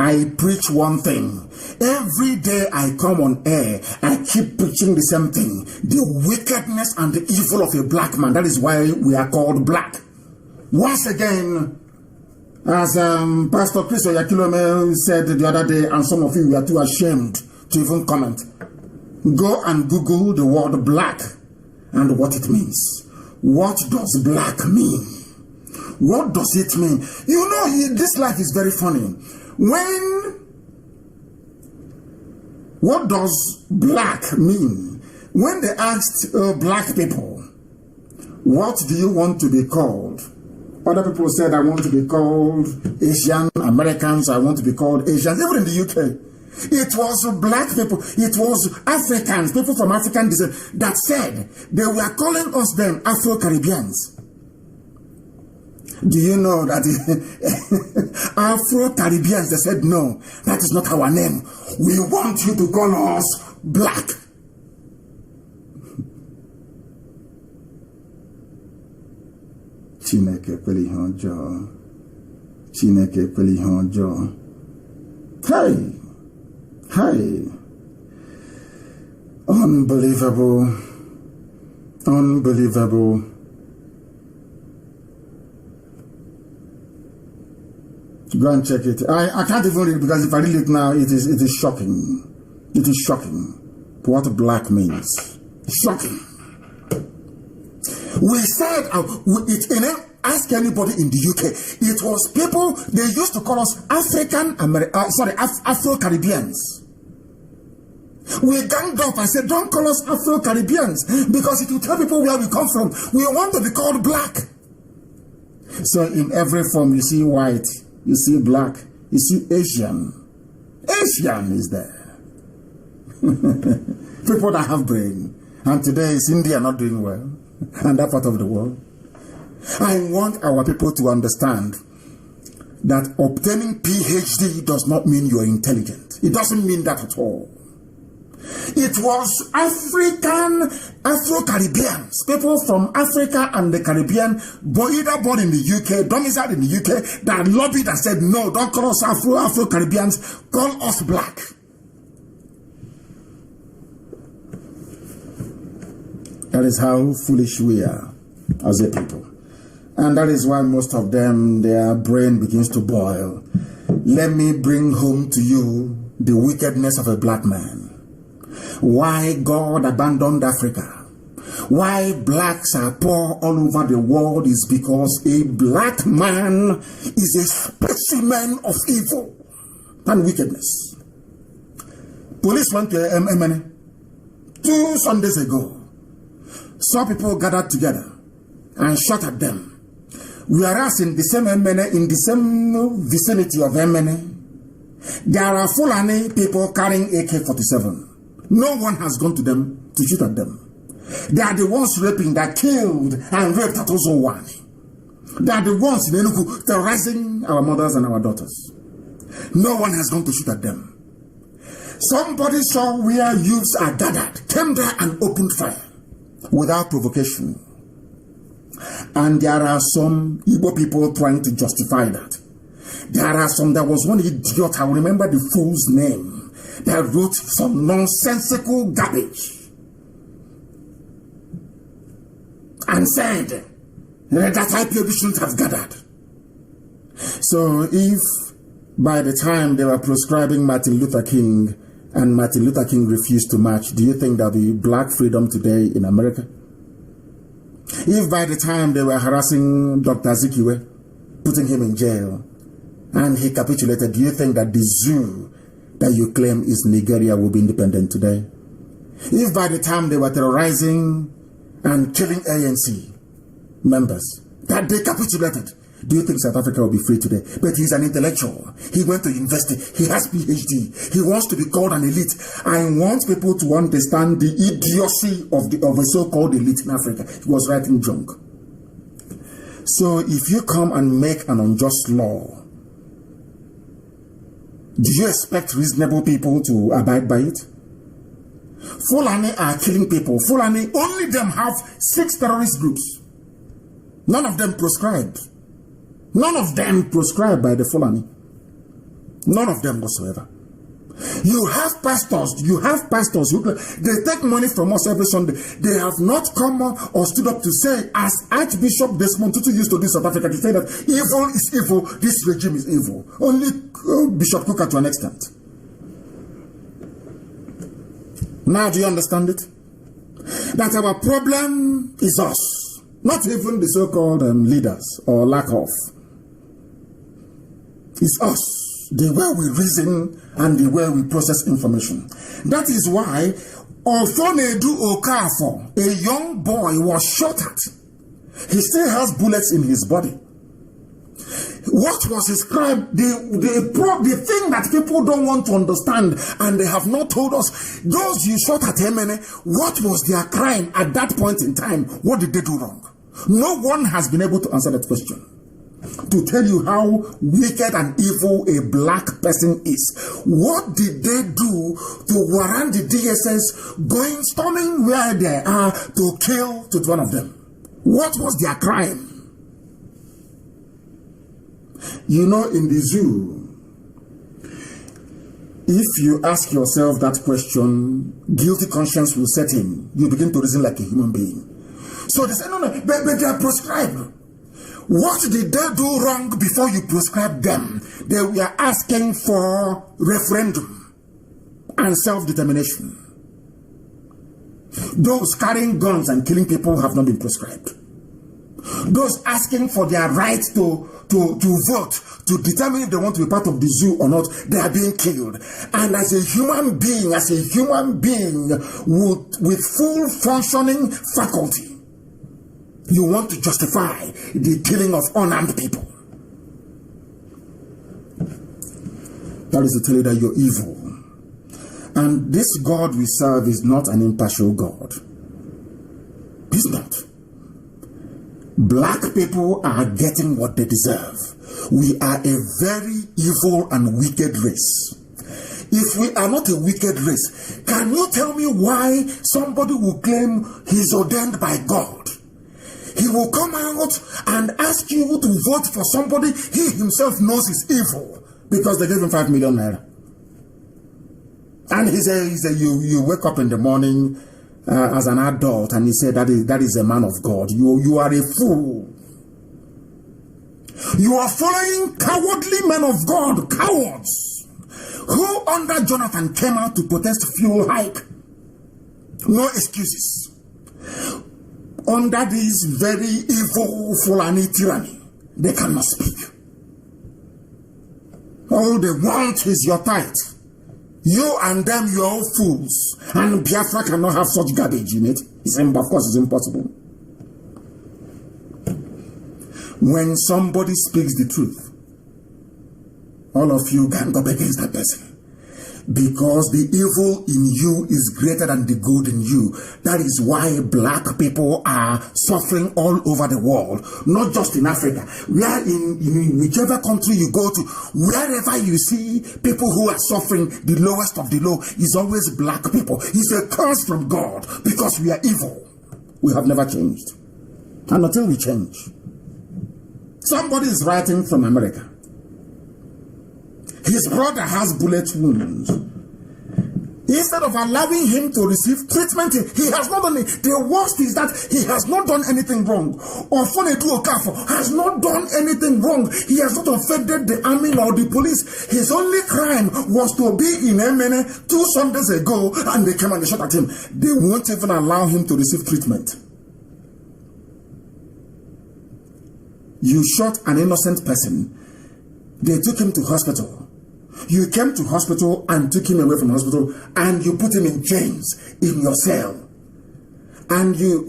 I preach one thing. Every day I come on air, I keep preaching the same thing. The wickedness and the evil of a black man. That is why we are called black. Once again, as Pastor Chris Oyakilome said the other day, and some of you were too ashamed to even comment, go and Google the word black and what it means. What does black mean? What does it mean? You know, this life is very funny. What does black mean? When they asked black people, what do you want to be called? Other people said, I want to be called Asian Americans, I want to be called Asians, even in the UK. It was black people, it was Africans, people from African descent that said they were calling us then Afro-Caribbeans. Do you know that Afro-Caribbeans, they said, no, that is not our name. We want you to call us black. Chineke kweli honjo. Chineke kweli honjo. Hey. Unbelievable. Go and check it. I can't even read it because if I read it now, it is shocking. It is shocking what black means. Shocking. We said, ask anybody in the UK, it was people, they used to call us Afro-Caribbeans. We ganged up and said, don't call us Afro-Caribbeans because it will tell people where we come from. We want to be called black. So in every form, you see white, you see black, you see Asian. Asian is there. People that have brain. And today is India not doing well. And that part of the world. I want our people to understand that obtaining PhD does not mean you're intelligent. It doesn't mean that at all. It was Afro-Caribbeans, people from Africa and the Caribbean, either born in the UK, domiciled in the UK, that lobbied and said, no, don't call us Afro-Caribbeans, call us black. That is how foolish we are as a people. And that is why most of them, their brain begins to boil. Let me bring home to you the wickedness of a black man. Why God abandoned Africa. Why blacks are poor all over the world is because a black man is a specimen of evil and wickedness. Police went to MNA 2 Sundays ago. Some people gathered together and shot at them. Whereas in the same MNA, in the same vicinity of MNA, there are Fulani people carrying AK-47. No one has gone to them to shoot at them. They are the ones raping that killed and raped at Ozowani. They are the ones in Enugu terrorizing our mothers and our daughters. No one has gone to shoot at them. Somebody saw where youths are gathered, came there and opened fire without provocation. And there are some Igbo people trying to justify that. There are some, there was one idiot, I remember the fool's name, that wrote some nonsensical garbage and said that IPOB shouldn't have gathered. So if by the time they were proscribing Martin Luther King and Martin Luther King refused to march, do you think there'll be black freedom today in America? If by the time they were harassing Dr. Zikiwe, putting him in jail, and he capitulated, do you think that the zoo that you claim is Nigeria will be independent today? If by the time they were terrorizing and killing ANC members, that they capitulated, do you think South Africa will be free today? But he's an intellectual. He went to university. He has PhD. He wants to be called an elite. I want people to understand the idiocy of a so-called elite in Africa. He was writing junk. So if you come and make an unjust law, do you expect reasonable people to abide by it? Fulani are killing people. Fulani, only them have 6 terrorist groups. None of them proscribed. None of them proscribed by the Fulani. None of them whatsoever. You have pastors who they take money from us every Sunday. They have not come up or stood up to say, as Archbishop Desmond Tutu used to do in South Africa, to say that evil is evil, this regime is evil. Only Bishop Kuka to an extent. Now do you understand it? That our problem is us, not even the so-called leaders or lack of. It's us, the way we reason and the way we process information. That is why Ofonedu Okafor, a young boy, was shot at. He still has bullets in his body. What was his crime? The thing that people don't want to understand, and they have not told us, those you shot at Emene, what was their crime at that point in time? What did they do wrong? No one has been able to answer that question. To tell you how wicked and evil a black person is. What did they do to warrant the DSS going storming where they are to kill 21 of them? What was their crime? You know, in the zoo, if you ask yourself that question, guilty conscience will set in. You begin to reason like a human being. So they say, no, but they are proscribed. What did they do wrong before you proscribed them? They were asking for referendum and self-determination. Those carrying guns and killing people have not been proscribed. Those asking for their right to vote, to determine if they want to be part of the zoo or not, they are being killed. And as a human being with full functioning faculty, you want to justify the killing of unarmed people. That is to tell you that you're evil. And this God we serve is not an impartial God. He's not. Black people are getting what they deserve. We are a very evil and wicked race. If we are not a wicked race, can you tell me why somebody will claim he's ordained by God? He will come out and ask you to vote for somebody he himself knows is evil because they gave him 5 million naira. And he said, you wake up in the morning as an adult and he said that is a man of God. You are a fool. You are following cowardly men of God, cowards, who under Jonathan came out to protest fuel hike. No excuses. Under this very evil Fulani tyranny, they cannot speak. All they want is your tithe. You and them, you're all fools. And Biafra cannot have such garbage in it. Of course, it's impossible. When somebody speaks the truth, all of you gang up against that person. Because the evil in you is greater than the good in you. That is why black people are suffering all over the world, not just in Africa. We are in whichever country you go to, wherever you see people who are suffering, the lowest of the low is always black people. It's a curse from God because we are evil. We have never changed. And until we change. Somebody is writing from America. His brother has bullet wounds. Instead of allowing him to receive treatment, he has not done it. The worst is that he has not done anything wrong. Ofonedu Okafo has not done anything wrong. He has not offended the army or the police. His only crime was to be in Emene 2 Sundays ago, and they came and they shot at him. They won't even allow him to receive treatment. You shot an innocent person. They took him to hospital. You came to hospital and took him away from hospital, and you put him in chains in your cell. And you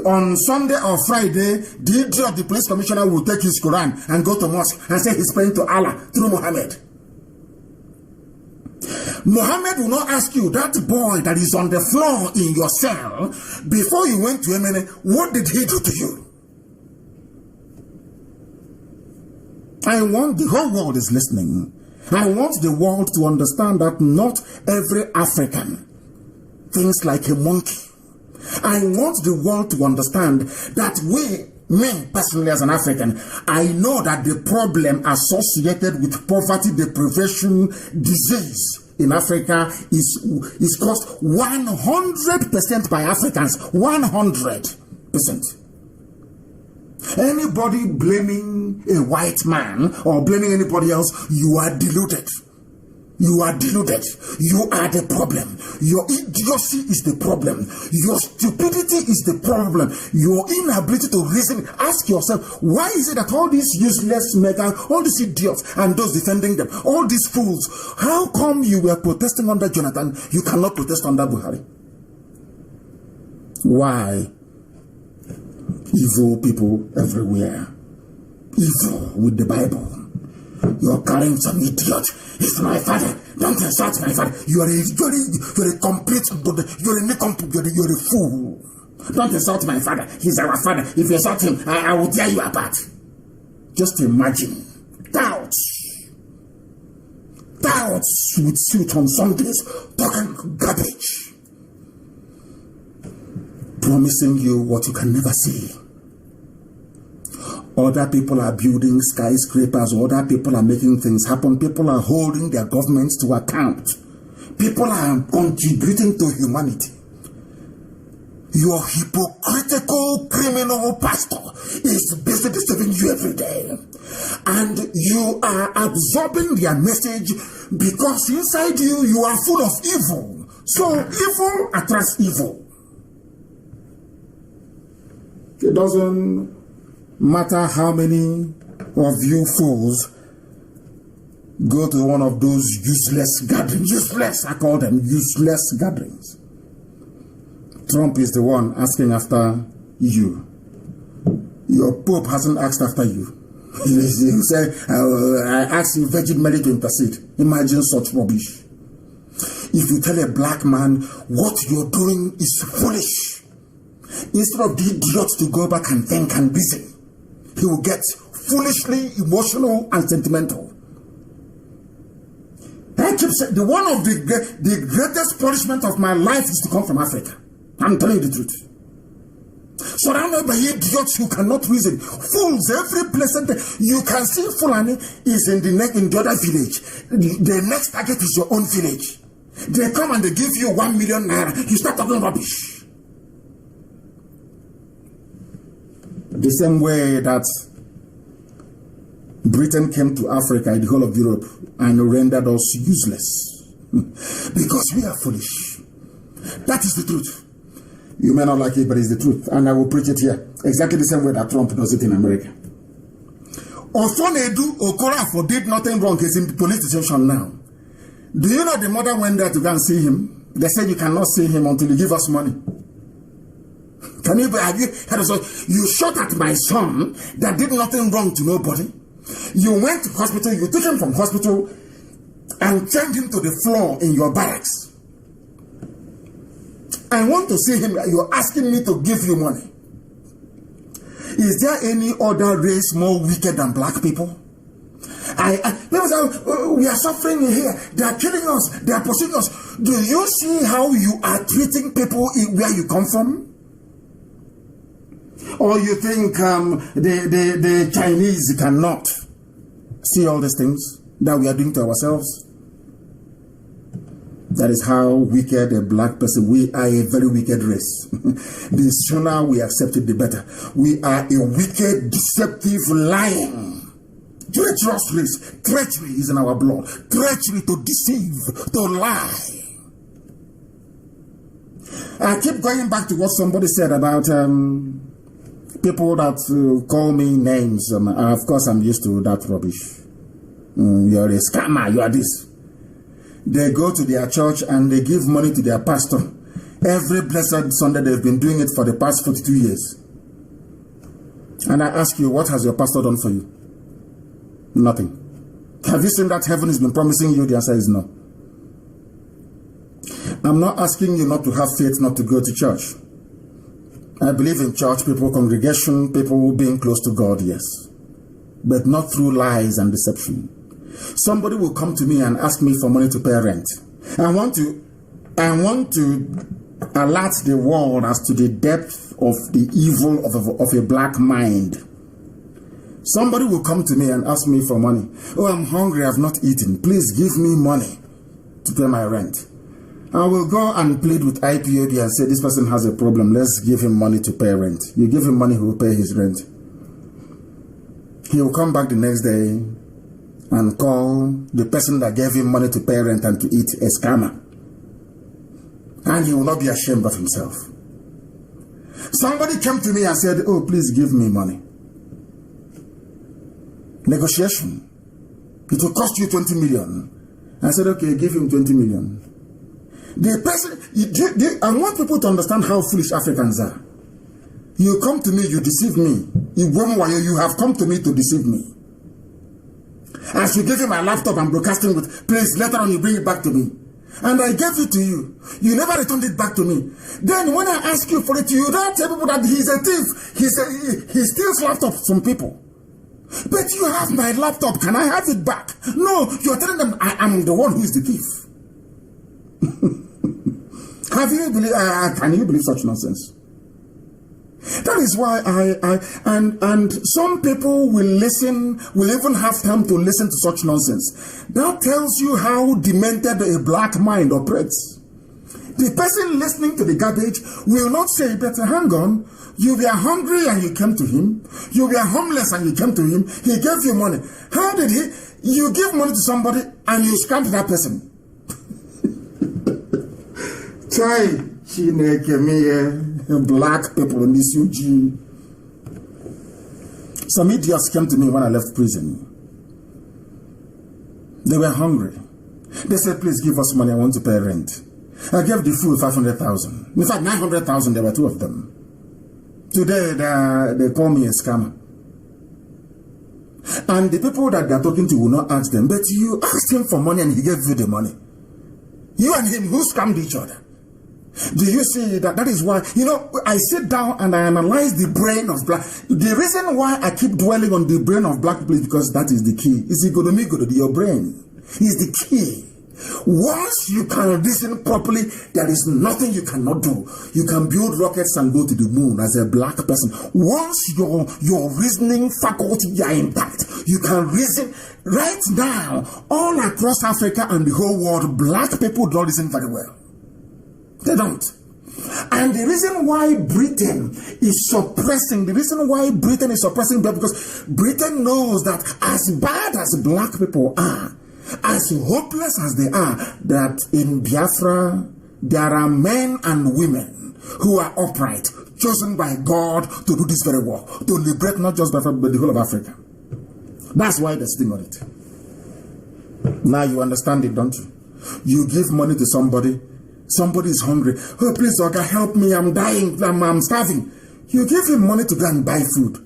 on Sunday or Friday, the idiot of the police commissioner will take his Quran and go to mosque and say he's praying to Allah through Muhammad. Muhammad will not ask you, that boy that is on the floor in your cell, before you went to Yemen, what did he do to you? I want the whole world is listening. I want the world to understand that not every African thinks like a monkey. I want the world to understand that me personally as an African, I know that the problem associated with poverty, deprivation, disease in Africa is caused 100% by Africans. 100%. Anybody blaming a white man or blaming anybody else, you are deluded. You are deluded. You are the problem. Your idiocy is the problem. Your stupidity is the problem. Your inability to reason. Ask yourself, why is it that all these useless mega, all these idiots and those defending them, all these fools, how come you were protesting under Jonathan, you cannot protest under Buhari? Why? Evil people everywhere. Evil with the Bible. You're carrying some idiot. It's my father. Don't insult my father. You're a complete, you're a fool. Don't insult my father. He's our father. If you insult him, I will tear you apart. Just imagine. Doubts with suit on Sundays, talking garbage. Promising you what you can never see. Other people are building skyscrapers, other people are making things happen, people are holding their governments to account. People are contributing to humanity. Your hypocritical criminal pastor is busy deceiving you every day. And you are absorbing their message because inside you, you are full of evil. So evil attracts evil. It doesn't matter how many of you fools go to one of those useless gatherings. Useless, I call them useless gatherings. Trump is the one asking after you. Your Pope hasn't asked after you. He said, I asked you Virgin Mary to intercede. Imagine such rubbish. If you tell a black man what you're doing is foolish, instead of the idiot to go back and think and reason, he will get foolishly emotional and sentimental. I keep saying, one of the greatest punishment of my life is to come from Africa. I'm telling you the truth. Surrounded by idiots who cannot reason. Fools every place. You can see Fulani is in the other village. The next target is your own village. They come and they give you 1 million naira. You start talking rubbish. The same way that Britain came to Africa and the whole of Europe and rendered us useless. Because we are foolish. That is the truth. You may not like it, but it's the truth. And I will preach it here. Exactly the same way that Trump does it in America. Ofonedu Okorafor did nothing wrong. He's in the police station now. Do you know the mother went there to go and see him? They said you cannot see him until you give us money. Can you have you heard of you shot at my son that did nothing wrong to nobody? You went to hospital, you took him from hospital, and chained him to the floor in your barracks. I want to see him. You're asking me to give you money. Is there any other race more wicked than black people? People say, oh, we are suffering here. They are killing us. They are pursuing us. Do you see how you are treating people where you come from? Or you think the Chinese cannot see all these things that we are doing to ourselves? That is how wicked a black person. We are a very wicked race. The sooner we accept it, the better. We are a wicked, deceptive, lying, treacherous race. Treachery is in our blood. Treachery to deceive, to lie. I keep going back to what somebody said about people that call me names. Of course, I'm used to that rubbish. You're a scammer. You are this. They go to their church and they give money to their pastor. Every blessed Sunday, they've been doing it for the past 42 years. And I ask you, what has your pastor done for you? Nothing. Have you seen that heaven has been promising you? The answer is no. I'm not asking you not to have faith, not to go to church. I believe in church, people, congregation, people being close to God, yes. But not through lies and deception. Somebody will come to me and ask me for money to pay rent. I want to alert the world as to the depth of the evil of a black mind. Somebody will come to me and ask me for money. Oh, I'm hungry, I've not eaten. Please give me money to pay my rent. I will go and plead with IPOB and say, this person has a problem. Let's give him money to pay rent. You give him money, he will pay his rent. He will come back the next day and call the person that gave him money to pay rent and to eat a scammer. And he will not be ashamed of himself. Somebody came to me and said, oh, please give me money. Negotiation. It will cost you 20 million. I said, okay, give him 20 million. The person, I want people to understand how foolish Africans are. You come to me, you deceive me. You have come to me to deceive me. As you gave him my laptop I'm broadcasting with, please, later on you bring it back to me. And I gave it to you. You never returned it back to me. Then when I ask you for it, you don't tell people that he's a thief. He steals laptops from people. But you have my laptop. Can I have it back? No, you're telling them I am the one who is the thief. Can you believe such nonsense? That is why and some people will listen, will even have time to listen to such nonsense. That tells you how demented a black mind operates. The person listening to the garbage will not say, but hang on, you were hungry and you came to him. You were homeless and you came to him. He gave you money. How did you give money to somebody and you scammed that person? Try. Black people in this UG. Some idiots came to me when I left prison. They were hungry. They said, please give us money, I want to pay rent. I gave the fool 500,000. In fact, 900,000, there were two of them. Today, they call me a scammer. And the people that they're talking to will not ask them, but you asked him for money and he gave you the money. You and him, who scammed each other? Do you see that? That is why, I sit down and I analyze the brain of black. The reason why I keep dwelling on the brain of black people is because that is the key. It's your brain is the key. Once you can reason properly, there is nothing you cannot do. You can build rockets and go to the moon as a black person. Once your reasoning faculty are intact, you can reason. Right now, all across Africa and the whole world, black people don't reason very well. They don't. And the reason why Britain is suppressing, because Britain knows that as bad as black people are, as hopeless as they are, that in Biafra, there are men and women who are upright, chosen by God to do this very work, to liberate not just Biafra, but the whole of Africa. That's why they're sitting on it. Now you understand it, don't you? You give money to somebody. Somebody is hungry. Oh, please, Oga, help me. I'm dying. I'm starving. You give him money to go and buy food.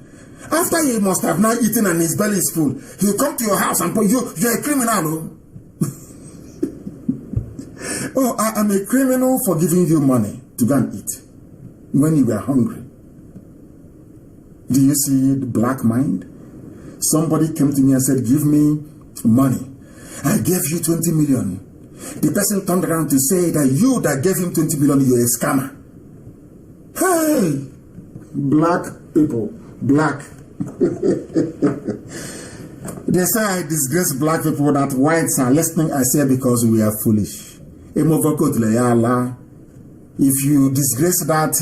After he must have now eaten and his belly is full, he'll come to your house and put you're a criminal. oh, I am a criminal for giving you money to go and eat when you were hungry. Do you see the black mind? Somebody came to me and said, give me money. I gave you 20 million. The person turned around to say that you that gave him 20 million, you're a scammer. Hey! Black people. Black. They say I disgrace black people, that whites are listening. I say because we are foolish. If you disgrace that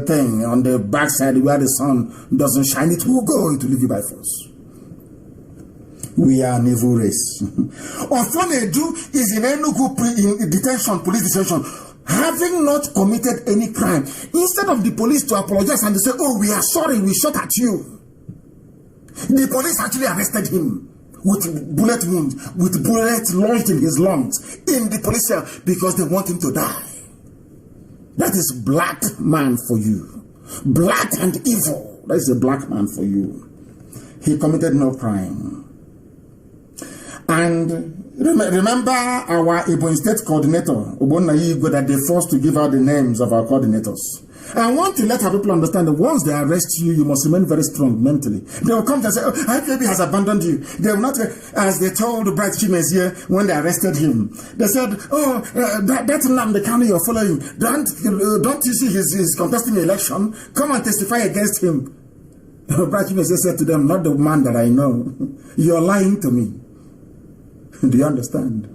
thing on the backside where the sun doesn't shine, it will go. It will leave you by force. We are an evil race. Ofonedu is in Enugu in detention, police detention, having not committed any crime. Instead of the police to apologize and they say, oh, we are sorry, we shot at you. The police actually arrested him with bullet wounds, with bullets lodged in his lungs, in the police cell, because they want him to die. That is black man for you. Black and evil. That is a black man for you. He committed no crime. And remember our Ebonyi State coordinator, Ogbonna that they forced to give out the names of our coordinators. I want to let our people understand that once they arrest you, you must remain very strong mentally. They will come and say, oh, IPOB has abandoned you. They will not, as they told Bright Chimes here when they arrested him. They said, oh, that Nnamdi Kanu you're following, don't you see he's contesting an election? Come and testify against him. Bright Chimes said to them, not the man that I know. You're lying to me. Do you understand?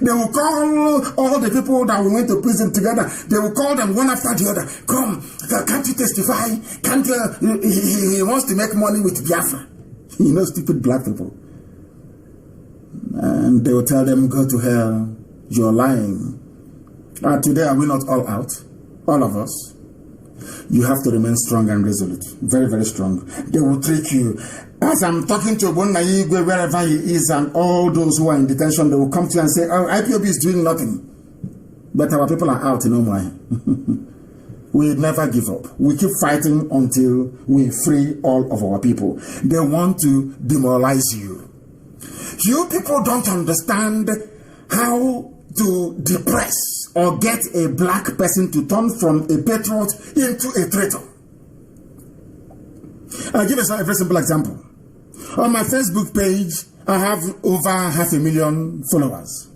They will call all the people that we went to prison together. They will call them one after the other. Come, can't you testify? Can't you? He wants to make money with Biafra. You know, stupid black people. And they will tell them, go to hell. You're lying. Today, are we not all out? All of us. You have to remain strong and resolute. Very, very strong. They will trick you. As I'm talking to Ogbonna Igwe, wherever he is, and all those who are in detention, they will come to you and say, oh, IPOB is doing nothing. But our people are out in Omai. We never give up. We keep fighting until we free all of our people. They want to demoralize you. You people don't understand how to depress or get a black person to turn from a patriot into a traitor. I'll give a very simple example. On my Facebook page, I have over 500,000 followers.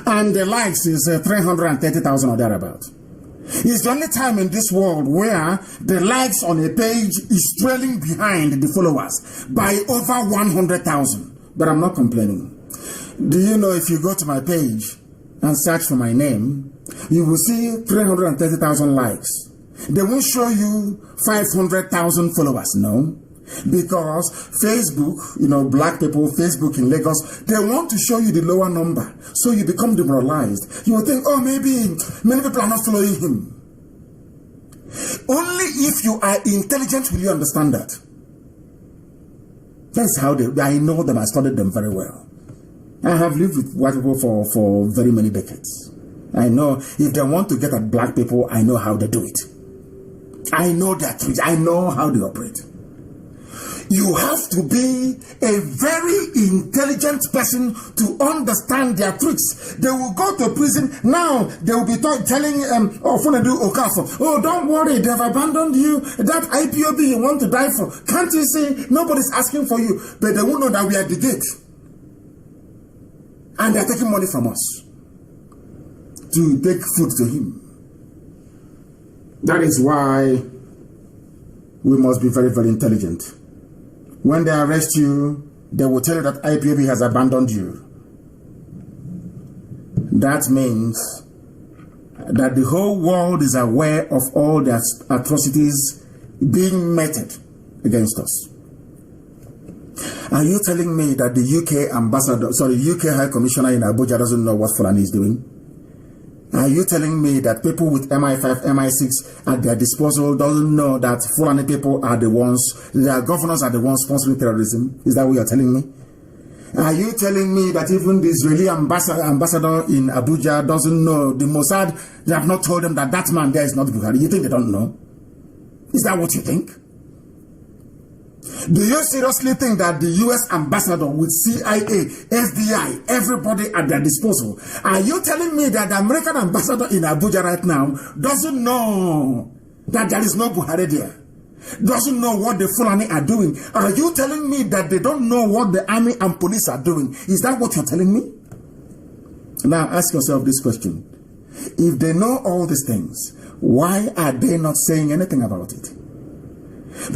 And the likes is 330,000 or thereabout. It's the only time in this world where the likes on a page is trailing behind the followers by over 100,000. But I'm not complaining. Do you know if you go to my page and search for my name, you will see 330,000 likes. They won't show you 500,000 followers, no. Because Facebook, you know, black people, Facebook in Lagos, they want to show you the lower number. So you become demoralized. You will think, oh, maybe many people are not following him. Only if you are intelligent will you understand that. That's how I know them, I studied them very well. I have lived with white people for very many decades. I know if they want to get at black people, I know how they do it. I know their tricks. I know how they operate. You have to be a very intelligent person to understand their tricks. They will go to prison. Now, they will be telling Ofonedu Okafor, oh, don't worry, they've abandoned you. That IPOB you want to die for. Can't you see? Nobody's asking for you. But they won't know that we are the gate. And they're taking money from us to take food to him. That is why we must be very, very intelligent. When they arrest you, they will tell you that IPOB has abandoned you. That means that the whole world is aware of all the atrocities being meted against us. Are you telling me that the UK UK High Commissioner in Abuja doesn't know what Fulani is doing? Are you telling me that people with MI5, MI6 at their disposal doesn't know that Fulani people are the ones, their governors are the ones sponsoring terrorism? Is that what you're telling me? Are you telling me that even the Israeli ambassador in Abuja doesn't know, the Mossad, they have not told them that that man there is not Buhari? You think they don't know? Is that what you think? Do you seriously think that the US ambassador with CIA, FBI, everybody at their disposal, are you telling me that the American ambassador in Abuja right now doesn't know that there is no Buhari there? Doesn't know what the Fulani are doing? Are you telling me that they don't know what the army and police are doing? Is that what you're telling me? Now ask yourself this question. If they know all these things, why are they not saying anything about it?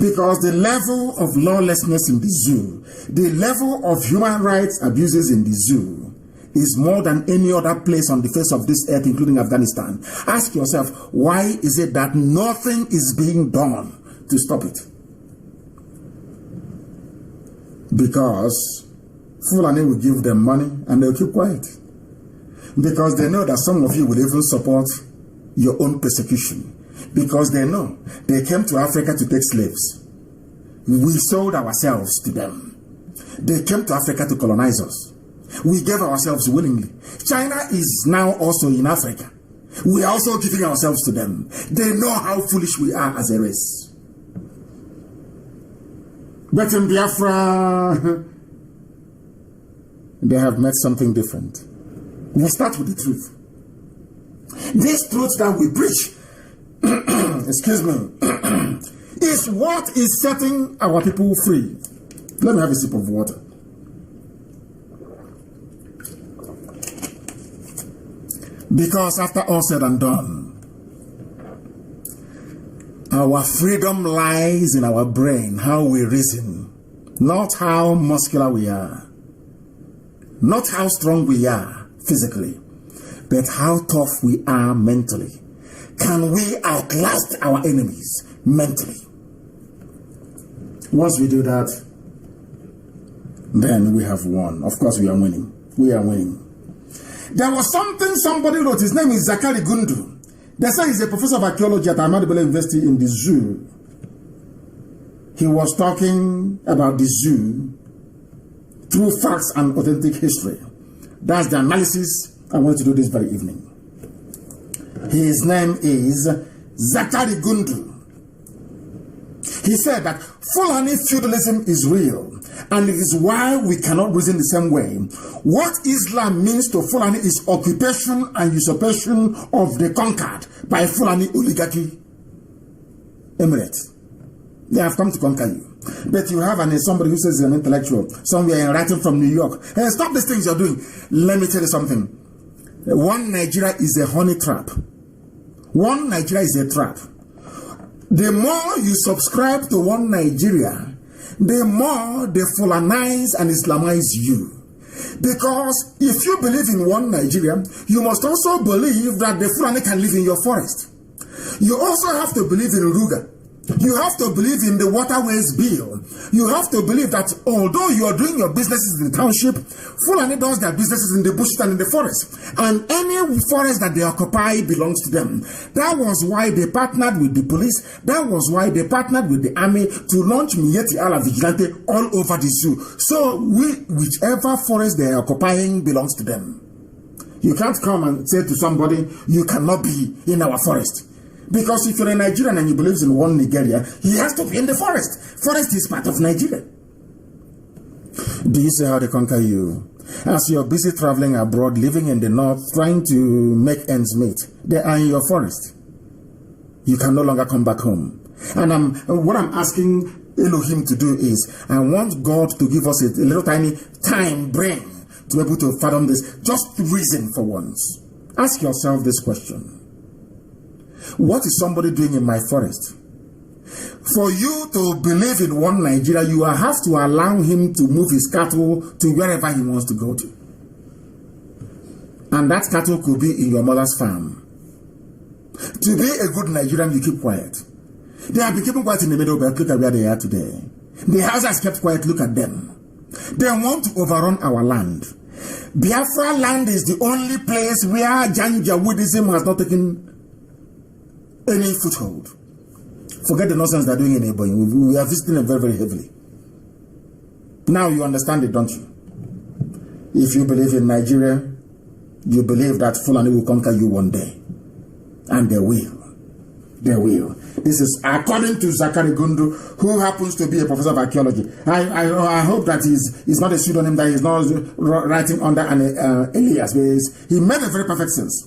Because the level of lawlessness in the zoo, the level of human rights abuses in the zoo is more than any other place on the face of this earth, including Afghanistan. Ask yourself, why is it that nothing is being done to stop it? Because Fulani will give them money and they'll keep quiet. Because they know that some of you will even support your own persecution. Because they know they came to Africa to take slaves. We sold ourselves to them. They came to Africa to colonize us. We gave ourselves willingly. China is now also in Africa. We are also giving ourselves to them. They know how foolish we are as a race. But in Biafra, they have met something different. We start with the truth. This truth that we preach, excuse me, is what is setting our people free. Let me have a sip of water. Because after all said and done, our freedom lies in our brain, how we reason, not how muscular we are, not how strong we are physically, but how tough we are mentally. Can we outlast our enemies mentally? Once we do that, then we have won. Of course, we are winning. We are winning. There was something somebody wrote. His name is Zakari Gundu. They say he's a professor of archaeology at Ahmadu Bello University in the zoo. He was talking about the zoo through facts and authentic history. That's the analysis I want to do this very evening. His name is Zakari Gundu. He said that Fulani feudalism is real, and it is why we cannot reason the same way. What Islam means to Fulani is occupation and usurpation of the conquered by Fulani oligarchy emirate. They have come to conquer you. But you have somebody who says he's an intellectual, somewhere writing from New York. Hey, stop these things you're doing. Let me tell you something. One Nigeria is a honey trap. One Nigeria is a trap. The more you subscribe to one Nigeria, the more they Fulanize and Islamize you. Because if you believe in one Nigeria, you must also believe that the Fulani can live in your forest. You also have to believe in Ruga. You have to believe in the waterways bill. You have to believe that although you are doing your businesses in the township, Fulani does their businesses in the bush and in the forest. And any forest that they occupy belongs to them. That was why they partnered with the police. That was why they partnered with the army to launch Mieti Ala Vigilante all over the zoo. So whichever forest they are occupying belongs to them. You can't come and say to somebody, you cannot be in our forest. Because if you're a Nigerian and you believe in one Nigeria, he has to be in the forest. Forest is part of Nigeria. Do you see how they conquer you? As you're busy traveling abroad, living in the north, trying to make ends meet, they are in your forest. You can no longer come back home. And what I'm asking Elohim to do is, I want God to give us a little tiny time brain to be able to fathom this. Just reason for once. Ask yourself this question. What is somebody doing in my forest? For you to believe in one Nigeria, you have to allow him to move his cattle to wherever he wants to go to. And that cattle could be in your mother's farm. To be a good Nigerian, you keep quiet. They have been keeping quiet in the middle belt. Look at where they are today. The house has kept quiet. Look at them. They want to overrun our land. Biafra land is the only place where Janjaweedism has not taken any foothold. Forget the nonsense they're doing in Ebonyi. We are visiting them very, very heavily. Now you understand it, don't you? If you believe in Nigeria, you believe that Fulani will conquer you one day. And they will. they will. This is according to Zachary Gundu, who happens to be a professor of archaeology. I hope that he's not a pseudonym, that he's not writing under an alias, but he made a very perfect sense.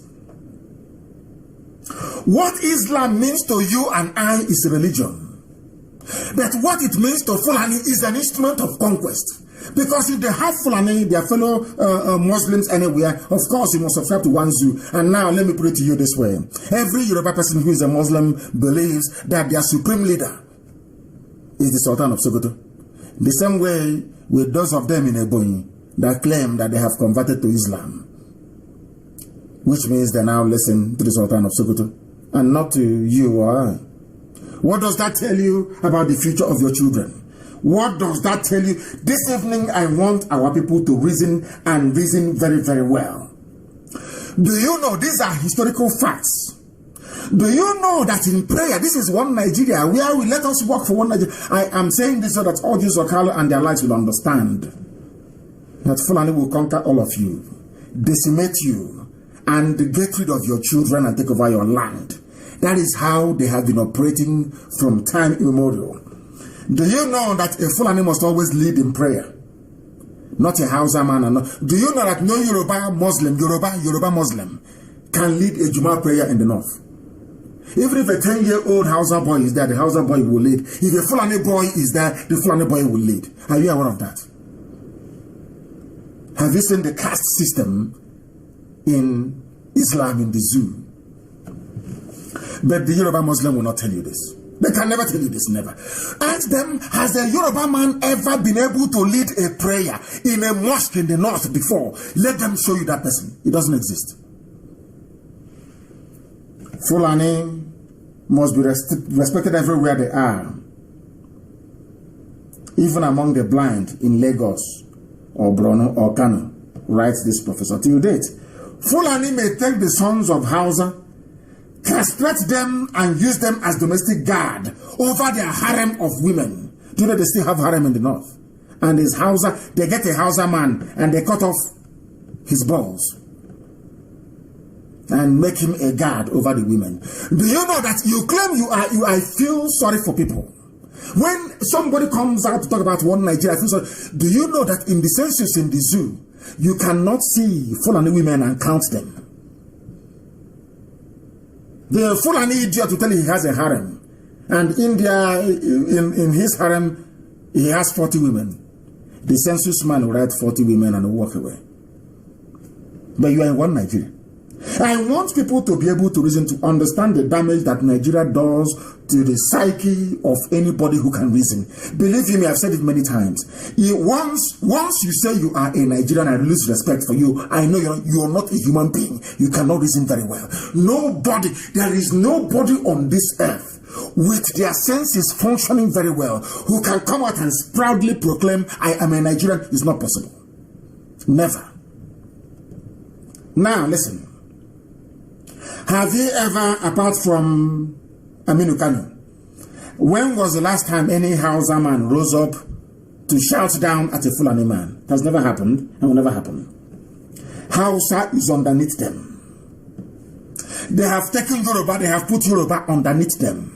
What Islam means to you and I is a religion. But what it means to Fulani is an instrument of conquest. Because if they have Fulani, their fellow Muslims anywhere, of course you must subscribe to one zoo. And now let me put it to you this way. Every Yoruba person who is a Muslim believes that their supreme leader is the Sultan of Sokoto. The same way with those of them in Ebonyi that claim that they have converted to Islam. Which means they now listen to the Sultan of Sokoto and not to you or I. What does that tell you about the future of your children? What does that tell you? This evening, I want our people to reason and reason very, very well. Do you know these are historical facts? Do you know that in prayer, this is one Nigeria, where we let us work for one Nigeria? I am saying this so that all Jews of Kalo and their lives will understand that Fulani will conquer all of you, decimate you, and get rid of your children and take over your land. That is how they have been operating from time immemorial. Do you know that a Fulani must always lead in prayer? Not a Hausa man. Do you know that no Yoruba Muslim can lead a Juma prayer in the north? Even if a 10-year-old Hausa boy is there, the Hausa boy will lead. If a Fulani boy is there, the Fulani boy will lead. Are you aware of that? Have you seen the caste system in Islam in the zoo? But the Yoruba Muslim will not tell you this. They can never tell you this, never. Ask them, has a Yoruba man ever been able to lead a prayer in a mosque in the north before? Let them show you that person. It doesn't exist. Fulani must be respected everywhere they are. Even among the blind in Lagos or Borno or Kano, writes this professor. Till date, Fulani may take the sons of Hausa, castrate them and use them as domestic guard over their harem of women. Do you know they still have harem in the north? And his Hausa, they get a Hausa man and they cut off his balls and make him a guard over the women. Do you know that you claim I feel sorry for people? When somebody comes out to talk about one Nigeria, I feel sorry. Do you know that in the census in the zoo, you cannot see Fulani women and count them? The Fulani idiot to tell you he has a harem. And India, in his harem, he has 40 women. The census man will write 40 women and walk away. But you are in one Nigeria. I want people to be able to reason, to understand the damage that Nigeria does to the psyche of anybody who can reason. Believe me, I've said it many times. Once you say you are a Nigerian, I lose respect for you. I know you're not a human being. You cannot reason very well. There is nobody on this earth with their senses functioning very well who can come out and proudly proclaim, I am a Nigerian. It's not possible. Never. Now, listen. Have you ever, apart from Aminu Kano, when was the last time any Hausa man rose up to shout down at a Fulani man? It has never happened and will never happen. Hausa is underneath them. They have taken Yoruba, they have put Yoruba underneath them.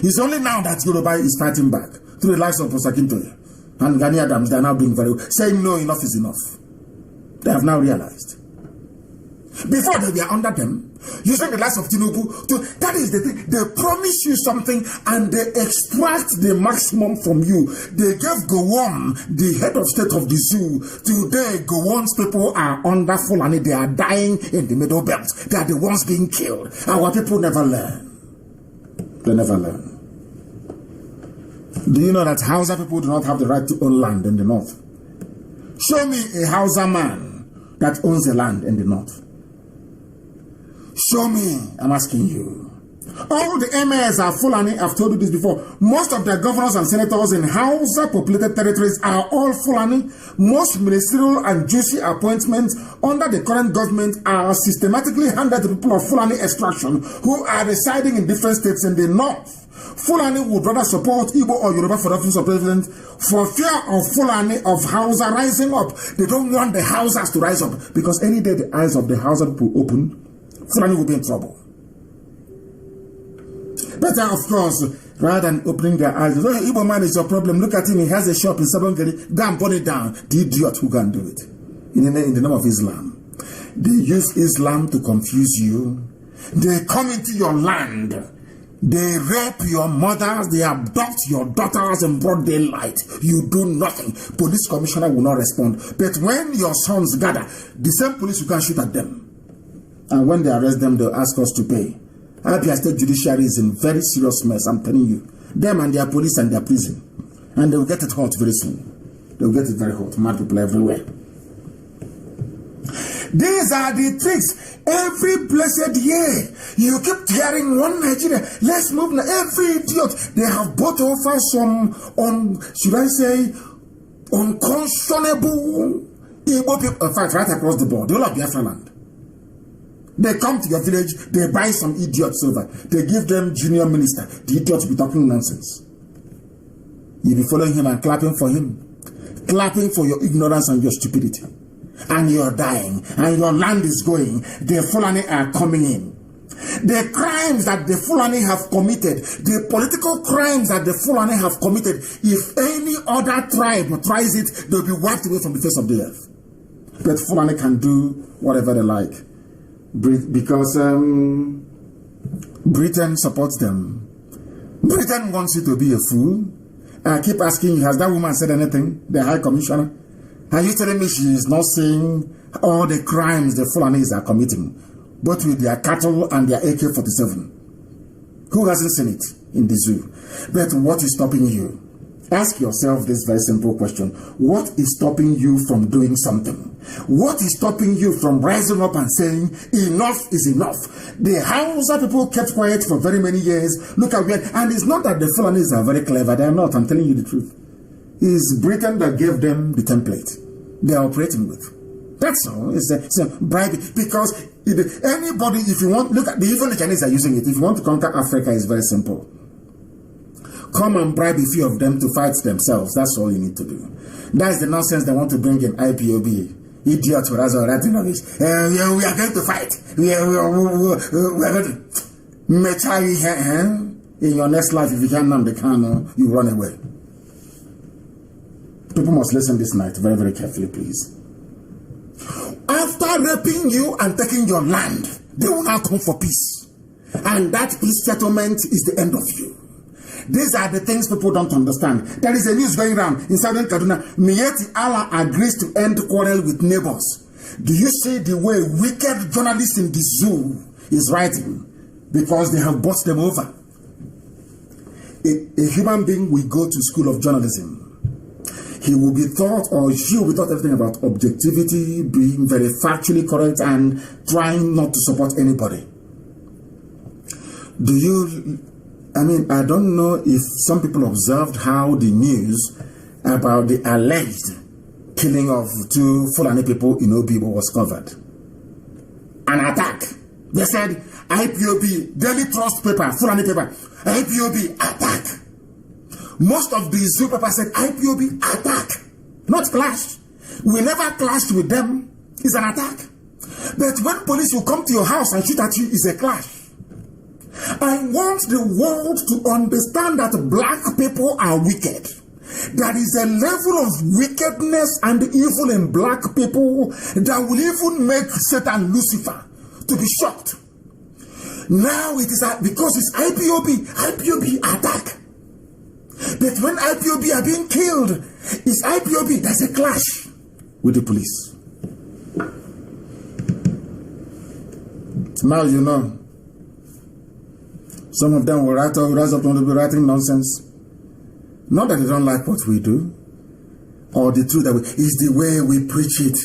It's only now that Yoruba is fighting back through the likes of Osakintoye and Gani Adams. They are now doing very well, saying no, enough is enough. They have now realized. Before they were under them, using the likes of Tinubu, that is the thing. They promise you something and they extract the maximum from you. They gave Gowon, the head of state of the zoo. Today, Gowon's people are under Fulani. They are dying in the middle belt. They are the ones being killed. Our people never learn. They never learn. Do you know that Hausa people do not have the right to own land in the north? Show me a Hausa man that owns a land in the north. Show me, I'm asking you. All the emirs are Fulani. I've told you this before. Most of the governors and senators in Hausa populated territories are all Fulani. Most ministerial and juicy appointments under the current government are systematically handed to people of Fulani extraction who are residing in different states in the north. Fulani would rather support Igbo or Yoruba for office of president for fear of Fulani of Hausa rising up. They don't want the Hausas to rise up because any day the eyes of the Hausa people open, Fulani will be in trouble. Better, of course, rather than opening their eyes. Oh, Igbo man is your problem. Look at him. He has a shop in Sabongeri. Go and burn it down. The idiot who can do it. In the name of Islam. They use Islam to confuse you. They come into your land. They rape your mothers. They abduct your daughters in broad daylight. You do nothing. Police commissioner will not respond. But when your sons gather, the same police, you can shoot at them. And when they arrest them, they'll ask us to pay. Abia State Judiciary is in very serious mess, I'm telling you. Them and their police and their prison. And they'll get it hot very soon. They'll get it very hot. Mad people everywhere. These are the tricks. Every blessed year, you keep hearing one Nigeria. Let's move now. Every idiot. They have bought over some, should I say, unconscionable Igbo people. In fact, right across the board. They all have Biafra land. They come to your village, they buy some idiots over. They give them junior minister. The idiots be talking nonsense. You be following him and clapping for him. Clapping for your ignorance and your stupidity. And you're dying. And your land is going. The Fulani are coming in. The crimes that the Fulani have committed, the political crimes that the Fulani have committed, if any other tribe tries it, they'll be wiped away from the face of the earth. But Fulani can do whatever they like. Because Britain supports them. Britain wants you to be a fool. I keep asking you, has that woman said anything? The High Commissioner? Are you telling me she is not saying all the crimes the Fulanis are committing, both with their cattle and their AK-47? Who hasn't seen it in the zoo? But what is stopping you? Ask yourself this very simple question. What is stopping you from doing something? What is stopping you from rising up and saying, enough is enough? The Hausa people kept quiet for very many years. Look at where, and it's not that the Fulanis are very clever. They are not. I'm telling you the truth. It's Britain that gave them the template they are operating with. That's all. It's a bribe. Because anybody, if you want, look at even the Chinese are using it. If you want to conquer Africa, it's very simple. Come and bribe a few of them to fight themselves. That's all you need to do. That's the nonsense they want to bring in IPOB. Idiots with us already rubbish. We are going to fight. We are going to metal you here. In your next life, if you can't Nnamdi Kanu, you run away. People must listen this night very, very carefully, please. After raping you and taking your land, they will now come for peace. And that peace settlement is the end of you. These are the things people don't understand. There is a news going around in Southern Kaduna. Miyetti Allah agrees to end quarrel with neighbors. Do you see the way wicked journalists in the zoo is writing? Because they have bought them over. A human being will go to school of journalism. He will be taught, or she will be taught everything about objectivity, being very factually correct, and trying not to support anybody. I don't know if some people observed how the news about the alleged killing of 2 Fulani people in Obibo was covered. An attack. They said, IPOB, Daily Trust paper, Fulani paper, IPOB, attack. Most of the zoo papers said, IPOB, attack. Not clash. We never clashed with them. It's an attack. But when police will come to your house and shoot at you, it's a clash. I want the world to understand that black people are wicked. There is a level of wickedness and evil in black people that will even make Satan Lucifer to be shocked. Now it is because it's IPOB attack. But when IPOB are being killed, it's IPOB, there's a clash with the police. Now you know. Some of them will rise up to be writing nonsense. Not that they don't like what we do, or the truth that is the way we preach it.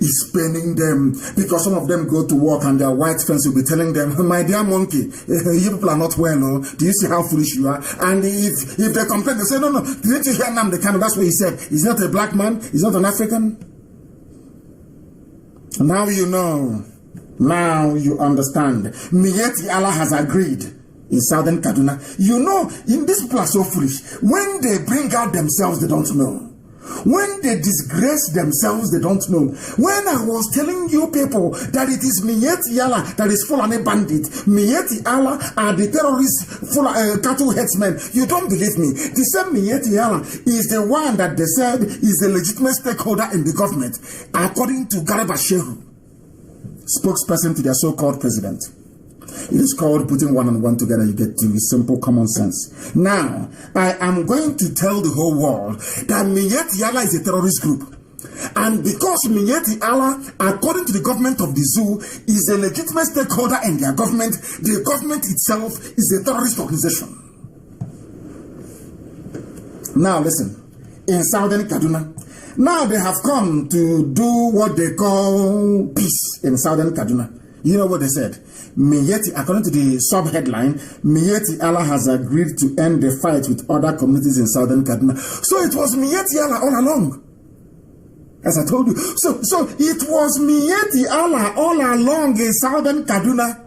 It's paining them, because some of them go to work and their white friends will be telling them, my dear monkey, you people are not well, no? Do you see how foolish you are? And if they complain, they say, no, didn't you hear Nnamdi Kanu? That's what he said. He's not a black man, he's not an African. Now you know. Now you understand. Miyetti Allah has agreed in Southern Kaduna. You know, in these people are so foolish. When they bring out themselves, they don't know. When they disgrace themselves, they don't know. When I was telling you people that it is Miyetti Allah that is Fulani bandit, Miyetti Allah are the terrorist cattle headsmen, you don't believe me. The same Miyetti Allah is the one that they said is the legitimate stakeholder in the government, according to Garba Shehu, spokesperson to their so-called president. It is called putting one and one together. You get to simple common sense. Now, I am going to tell the whole world that Miyetti Allah is a terrorist group. And because Miyetti Allah, according to the government of the zoo, is a legitimate stakeholder in their government, the government itself is a terrorist organization. Now listen, in Southern Kaduna, now they have come to do what they call peace in Southern Kaduna. You know what they said? Miyetti, according to the sub-headline, Miyetti Allah has agreed to end the fight with other communities in Southern Kaduna. So it was Miyetti Allah all along. As I told you. So it was Miyetti Allah all along in Southern Kaduna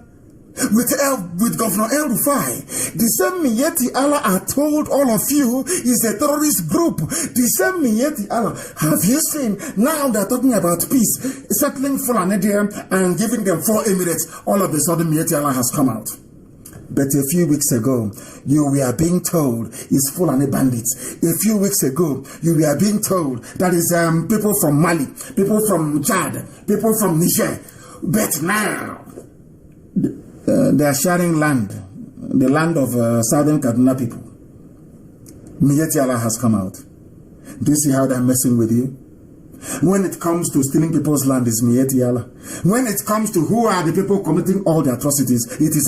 with Governor El Rufai. The same Miyetti Allah I told all of you is a terrorist group. The same Miyetti Allah. Have you seen? Now they're talking about peace, settling Fulani there and giving them 4 emirates. All of a sudden Miyetti Allah has come out. But a few weeks ago, you were being told it's Fulani bandits. A few weeks ago, you were being told that is people from Mali, people from Chad, people from Niger. But now, they are sharing land, the land of Southern Kaduna people. Miyetti Allah has come out. Do you see how they're messing with you? When it comes to stealing people's land, it's Miyetti Allah. When it comes to who are the people committing all the atrocities, it is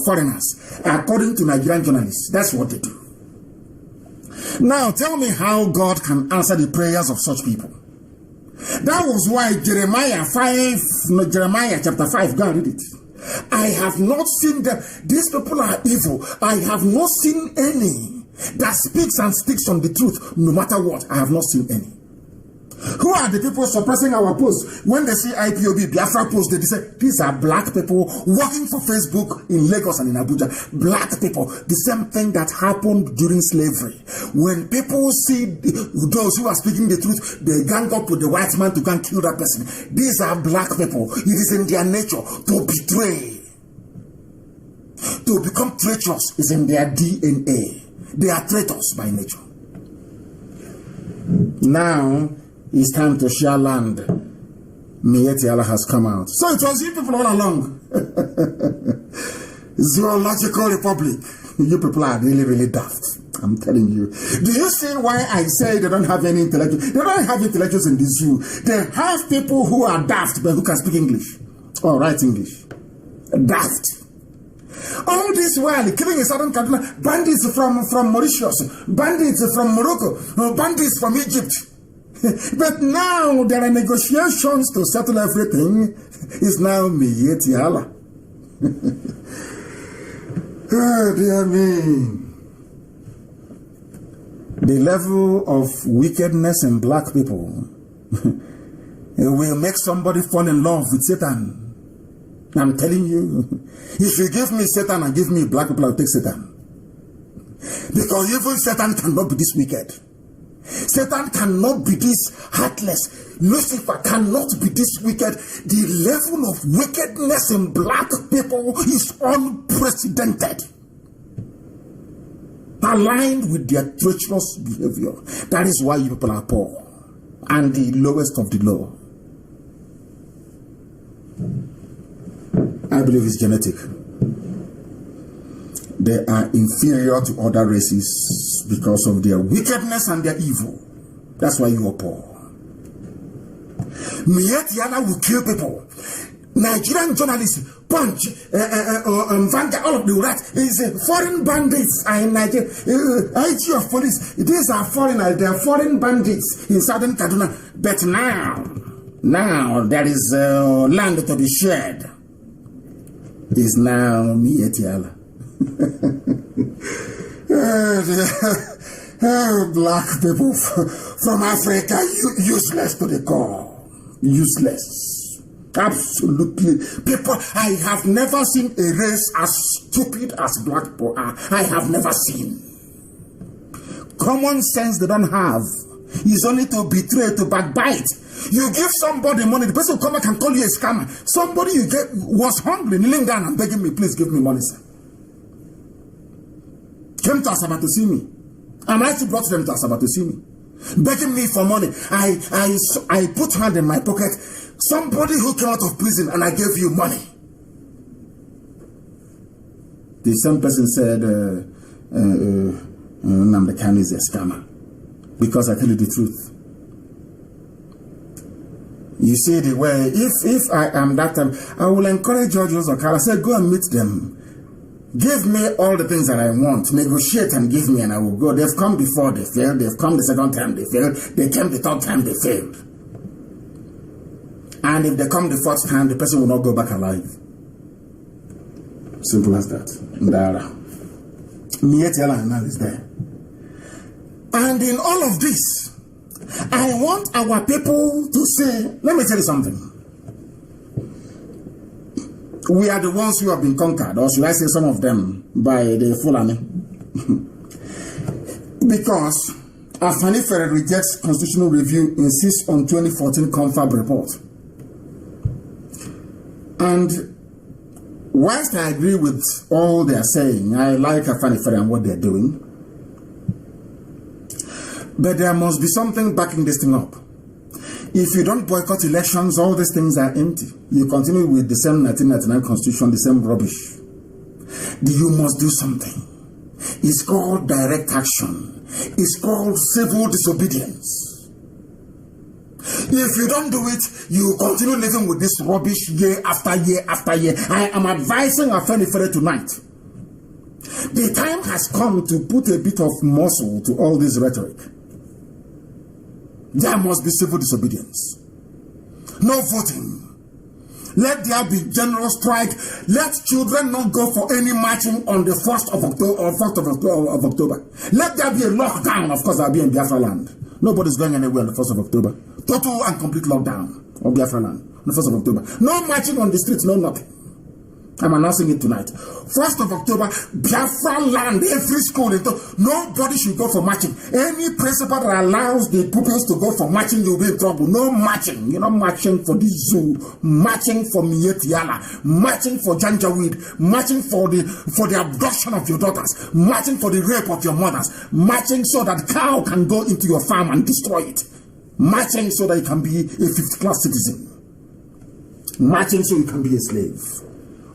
foreigners. According to Nigerian journalists, that's what they do. Now tell me how God can answer the prayers of such people. That was why Jeremiah chapter 5, God did it. I have not seen them. These people are evil. I have not seen any that speaks and sticks on the truth, no matter what. I have not seen any. Who are the people suppressing our posts? When they see IPOB, Biafra posts, they say, these are black people working for Facebook in Lagos and in Abuja. Black people. The same thing that happened during slavery. When people see those who are speaking the truth, they gang up with the white man to go and kill that person. These are black people. It is in their nature to betray. To become traitors is in their DNA. They are traitors by nature. Now, it's time to share land. Miyetti Allah has come out. So it was you people all along. Zoological Republic. You people are really, really daft. I'm telling you. Do you see why I say they don't have any intellectuals? They don't have intellectuals in the zoo. They have people who are daft but who can speak English or write English. Daft. All this while killing in Southern Kaduna, bandits from Mauritius, bandits from Morocco, bandits from Egypt. But now there are negotiations to settle everything. It's now Miyetti Allah. Oh, dear me. The level of wickedness in black people will make somebody fall in love with Satan. I'm telling you, if you give me Satan and give me black people, I'll take Satan. Because even Satan cannot be this wicked. Satan cannot be this heartless. Lucifer cannot be this wicked. The level of wickedness in black people is unprecedented. Aligned with their treacherous behavior. That is why you people are poor and the lowest of the low. I believe it's genetic. They are inferior to other races because of their wickedness and their evil. That's why you are poor. Miyetti Allah will kill people. Nigerian journalists, Punch, Vanguard, all of the rats, foreign bandits are in Nigeria. IG of police, these are foreigners, they are foreign bandits in Southern Kaduna. But now there is land to be shared. Is now Miyetti Allah. Black people from Africa, useless to the core. Useless. Absolutely. People, I have never seen a race as stupid as black people are. I have never seen. Common sense they don't have. is only to betray, to backbite. You give somebody money, the person will come back and call you a scammer. Somebody you get was hungry, kneeling down and begging me, please give me money, sir. Came to Asaba to see me. And I actually brought them to Asaba to see me. Begging me for money. I put hand in my pocket. Somebody who came out of prison and I gave you money. The same person said, Nnamdi Kanu is a scammer. Because I tell you the truth. You see the way, if I am that time, I will encourage George Okara. I say, go and meet them. Give me all the things that I want. Negotiate and give me and I will go. They've come before, they failed. They've come the second time, they failed. They came the third time, they failed. And if they come the fourth time, the person will not go back alive. Simple as that. Ndara. Mietiala is there. And in all of this, I want our people to say, let me tell you something. We are the ones who have been conquered, or should I say some of them, by the Fulani. Because Afani rejects constitutional review, insists on 2014 confab report. And whilst I agree with all they are saying, I like Afani and what they're doing, but there must be something backing this thing up. If you don't boycott elections, all these things are empty. You continue with the same 1999 constitution, the same rubbish. You must do something. It's called direct action. It's called civil disobedience. If you don't do it, you continue living with this rubbish year after year after year. I am advising Afeni tonight. The time has come to put a bit of muscle to all this rhetoric. There must be civil disobedience. No voting. Let there be general strike. Let children not go for any marching on the 1st of October or 1st of October. Let there be a lockdown. Of course, I'll be in Biafra land. Nobody's going anywhere on the 1st of October. Total and complete lockdown of Biafra land on the 1st of October. No marching on the streets, no nothing. I'm announcing it tonight. 1st of October, Biafra land, every school. Nobody should go for marching. Any principal that allows the pupils to go for marching, you'll be in trouble. No marching. You're not marching for the zoo, marching for Mietiala, marching for Janjaweed, marching for the abduction of your daughters, marching for the rape of your mothers, marching so that cow can go into your farm and destroy it, marching so that you can be a 5th class citizen, marching so you can be a slave.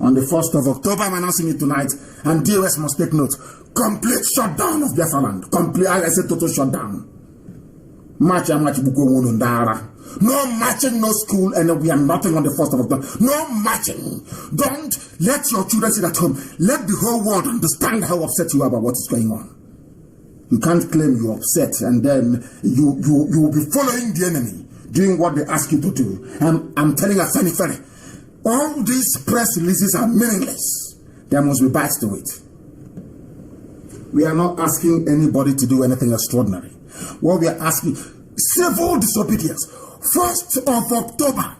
On the 1st of October, I'm announcing it tonight, and DOS must take note. Complete shutdown of Biafra land. Complete, I said total shutdown. No marching, no school, and we are nothing on the 1st of October. No marching. Don't let your children sit at home. Let the whole world understand how upset you are about what is going on. You can't claim you're upset, and then you will be following the enemy, doing what they ask you to do. I'm telling you, Afeni, all these press releases are meaningless. There must be bites to it. We are not asking anybody to do anything extraordinary. What we are asking, civil disobedience. 1st of October,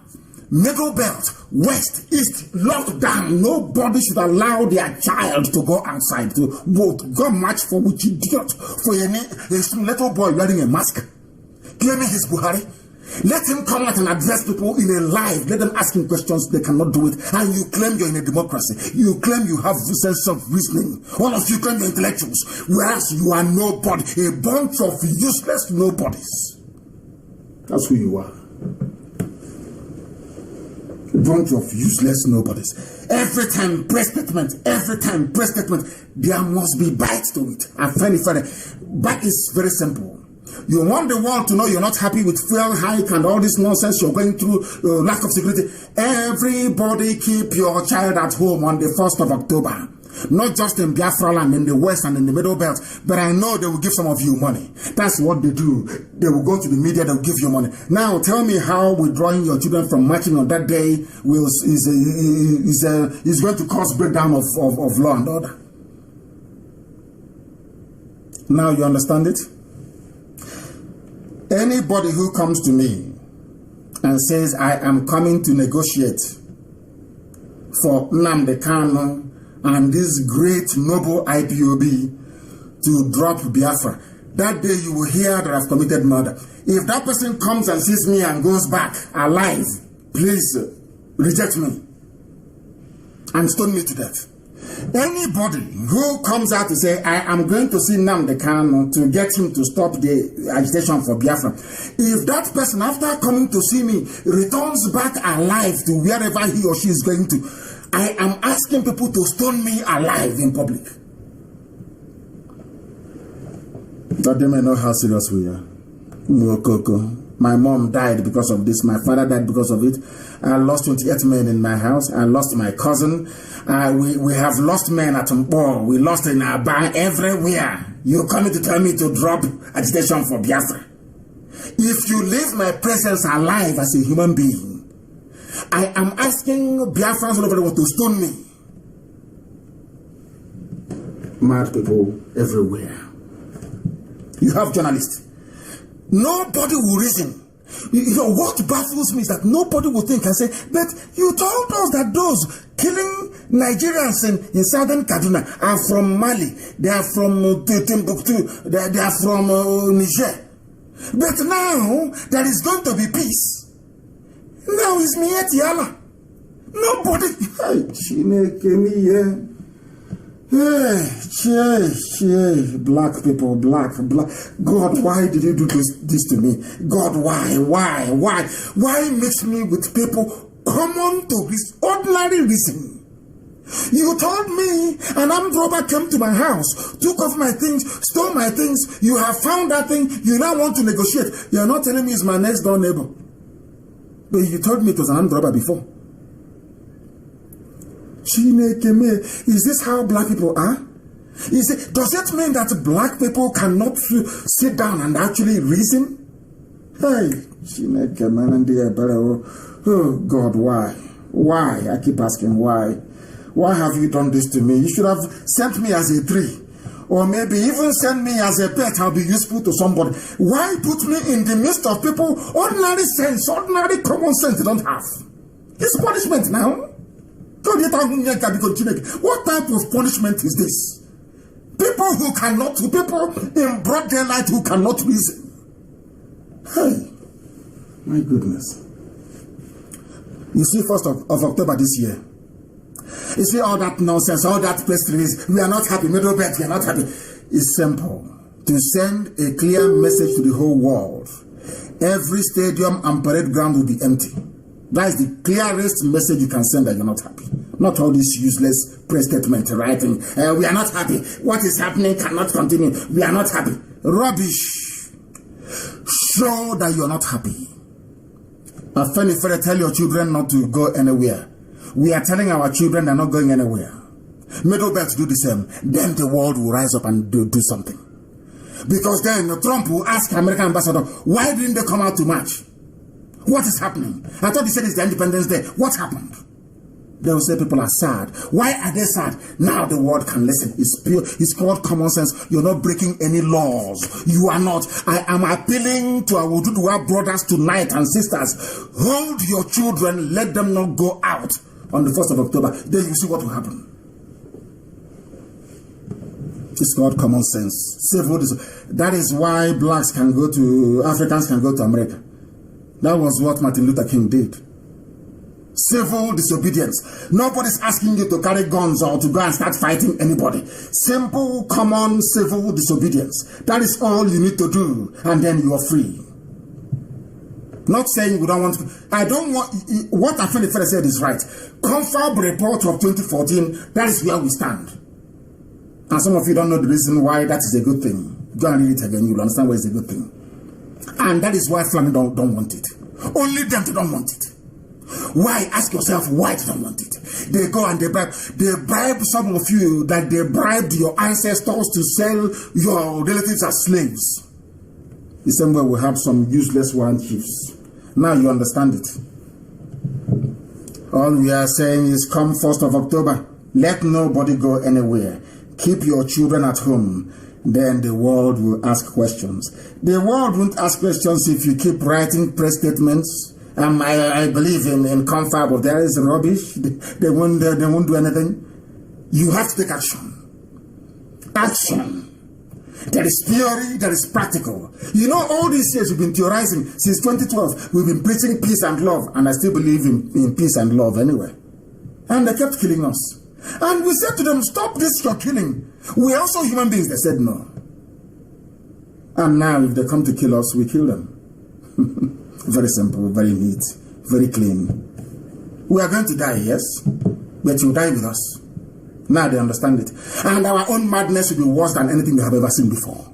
Middle Belt, West, East, lockdown. Nobody should allow their child to go outside to vote. Go march for which idiot? For a little boy wearing a mask, claiming his Buhari. Let him come out and address people in a live. Let them ask him questions. They cannot do it. And you claim you're in a democracy. You claim you have a sense of reasoning. All of you claim you're intellectuals. Whereas you are nobody. A bunch of useless nobodies. That's who you are. A bunch of useless nobodies. Every time press statement. There must be bites to it. And funny. That is very simple. You want the world to know you're not happy with fuel hike and all this nonsense you're going through, lack of security. Everybody keep your child at home on the 1st of October. Not just in Biafra land, in the West and in the Middle Belt, but I know they will give some of you money. That's what they do. They will go to the media, they will give you money. Now tell me how withdrawing your children from marching on that day is going to cause breakdown of law and order. Now you understand it? Anybody who comes to me and says, I am coming to negotiate for Nnamdi Kanu and this great noble IPOB to drop Biafra, that day you will hear that I've committed murder. If that person comes and sees me and goes back alive, please reject me and stone me to death. Anybody who comes out to say, I am going to see Nnamdi Kanu to get him to stop the agitation for Biafra, if that person, after coming to see me, returns back alive to wherever he or she is going to, I am asking people to stone me alive in public. But they may know how serious we are. My mom died because of this. My father died because of it. I lost 28 men in my house. I lost my cousin. We have lost men at Mpo. We lost in Aba, everywhere. You're coming to tell me to drop agitation for Biafra. If you leave my presence alive as a human being, I am asking Biafrans all over the world to stone me. Mad people everywhere. You have journalists. Nobody will reason. You know, what baffles me is that nobody will think and say, but you told us that those killing Nigerians in southern Kaduna are from Mali, they are from Timbuktu, they are from Niger. But now, there is going to be peace. Now it's me at Yala. Nobody. Black people, black. God, why did you do this to me? God, why mix me with people common to this ordinary reason? You told me an armed robber came to my house, took off my things, stole my things. You have found that thing. You now want to negotiate. You're not telling me it's my next door neighbor. But you told me it was an armed robber before. Is this how black people are? Does it mean that black people cannot sit down and actually reason? Hey, oh God, why? Why? I keep asking why. Why have you done this to me? You should have sent me as a tree. Or maybe even send me as a pet. I'll be useful to somebody. Why put me in the midst of people ordinary sense, ordinary common sense they don't have? It's punishment now. What type of punishment is this? People in broad daylight who cannot reason. Hey, my goodness. You see, 1st of October this year, you see all that nonsense, all that press release, we are not happy, middle belt, we are not happy. It's simple. To send a clear message to the whole world, every stadium and parade ground will be empty. That is the clearest message you can send that you're not happy. Not all this useless press statement writing. We are not happy. What is happening cannot continue. We are not happy. Rubbish. Show that you're not happy. Tell your children not to go anywhere. We are telling our children they're not going anywhere. Middle belt do the same. Then the world will rise up and do something. Because then Trump will ask American ambassador, why didn't they come out to march? What is happening? I thought he said it's the Independence Day. What happened? They will say people are sad. Why are they sad? Now the world can listen. It's pure. It's called common sense. You're not breaking any laws. You are not. I am appealing to our Ududuwa brothers tonight and sisters. Hold your children. Let them not go out on the 1st of October. Then you see what will happen. It's called common sense. That is why blacks can go to, Africans can go to America. That was what Martin Luther King did. Civil disobedience. Nobody's asking you to carry guns or to go and start fighting anybody. Simple, common, civil disobedience. That is all you need to do, and then you are free. Not saying we don't want to. I don't want. What Afeni said is right. Confab report of 2014, that is where we stand. And some of you don't know the reason why that is a good thing. Go and read it again, you'll understand why it's a good thing. And that is why Fulani don't want it. Only them don't want it. Why? Ask yourself why they don't want it. They go and they bribe some of you, that they bribed your ancestors to sell your relatives as slaves. The same way we have some useless warrant chiefs. Now you understand it. All we are saying is come 1st of October, let nobody go anywhere. Keep your children at home. Then the world will ask questions. The world won't ask questions if you keep writing press statements. I believe in confab, but there is rubbish. They won't do anything. You have to take action. Action. There is theory, there is practical. You know, all these years we've been theorizing. Since 2012, we've been preaching peace and love, and I still believe in peace and love anyway. And they kept killing us. And we said to them, stop this, you're killing. We are also human beings. They said no. And now if they come to kill us, we kill them. Very simple, very neat, very clean. We are going to die, yes, but you die with us. Now they understand it. And our own madness will be worse than anything they have ever seen before.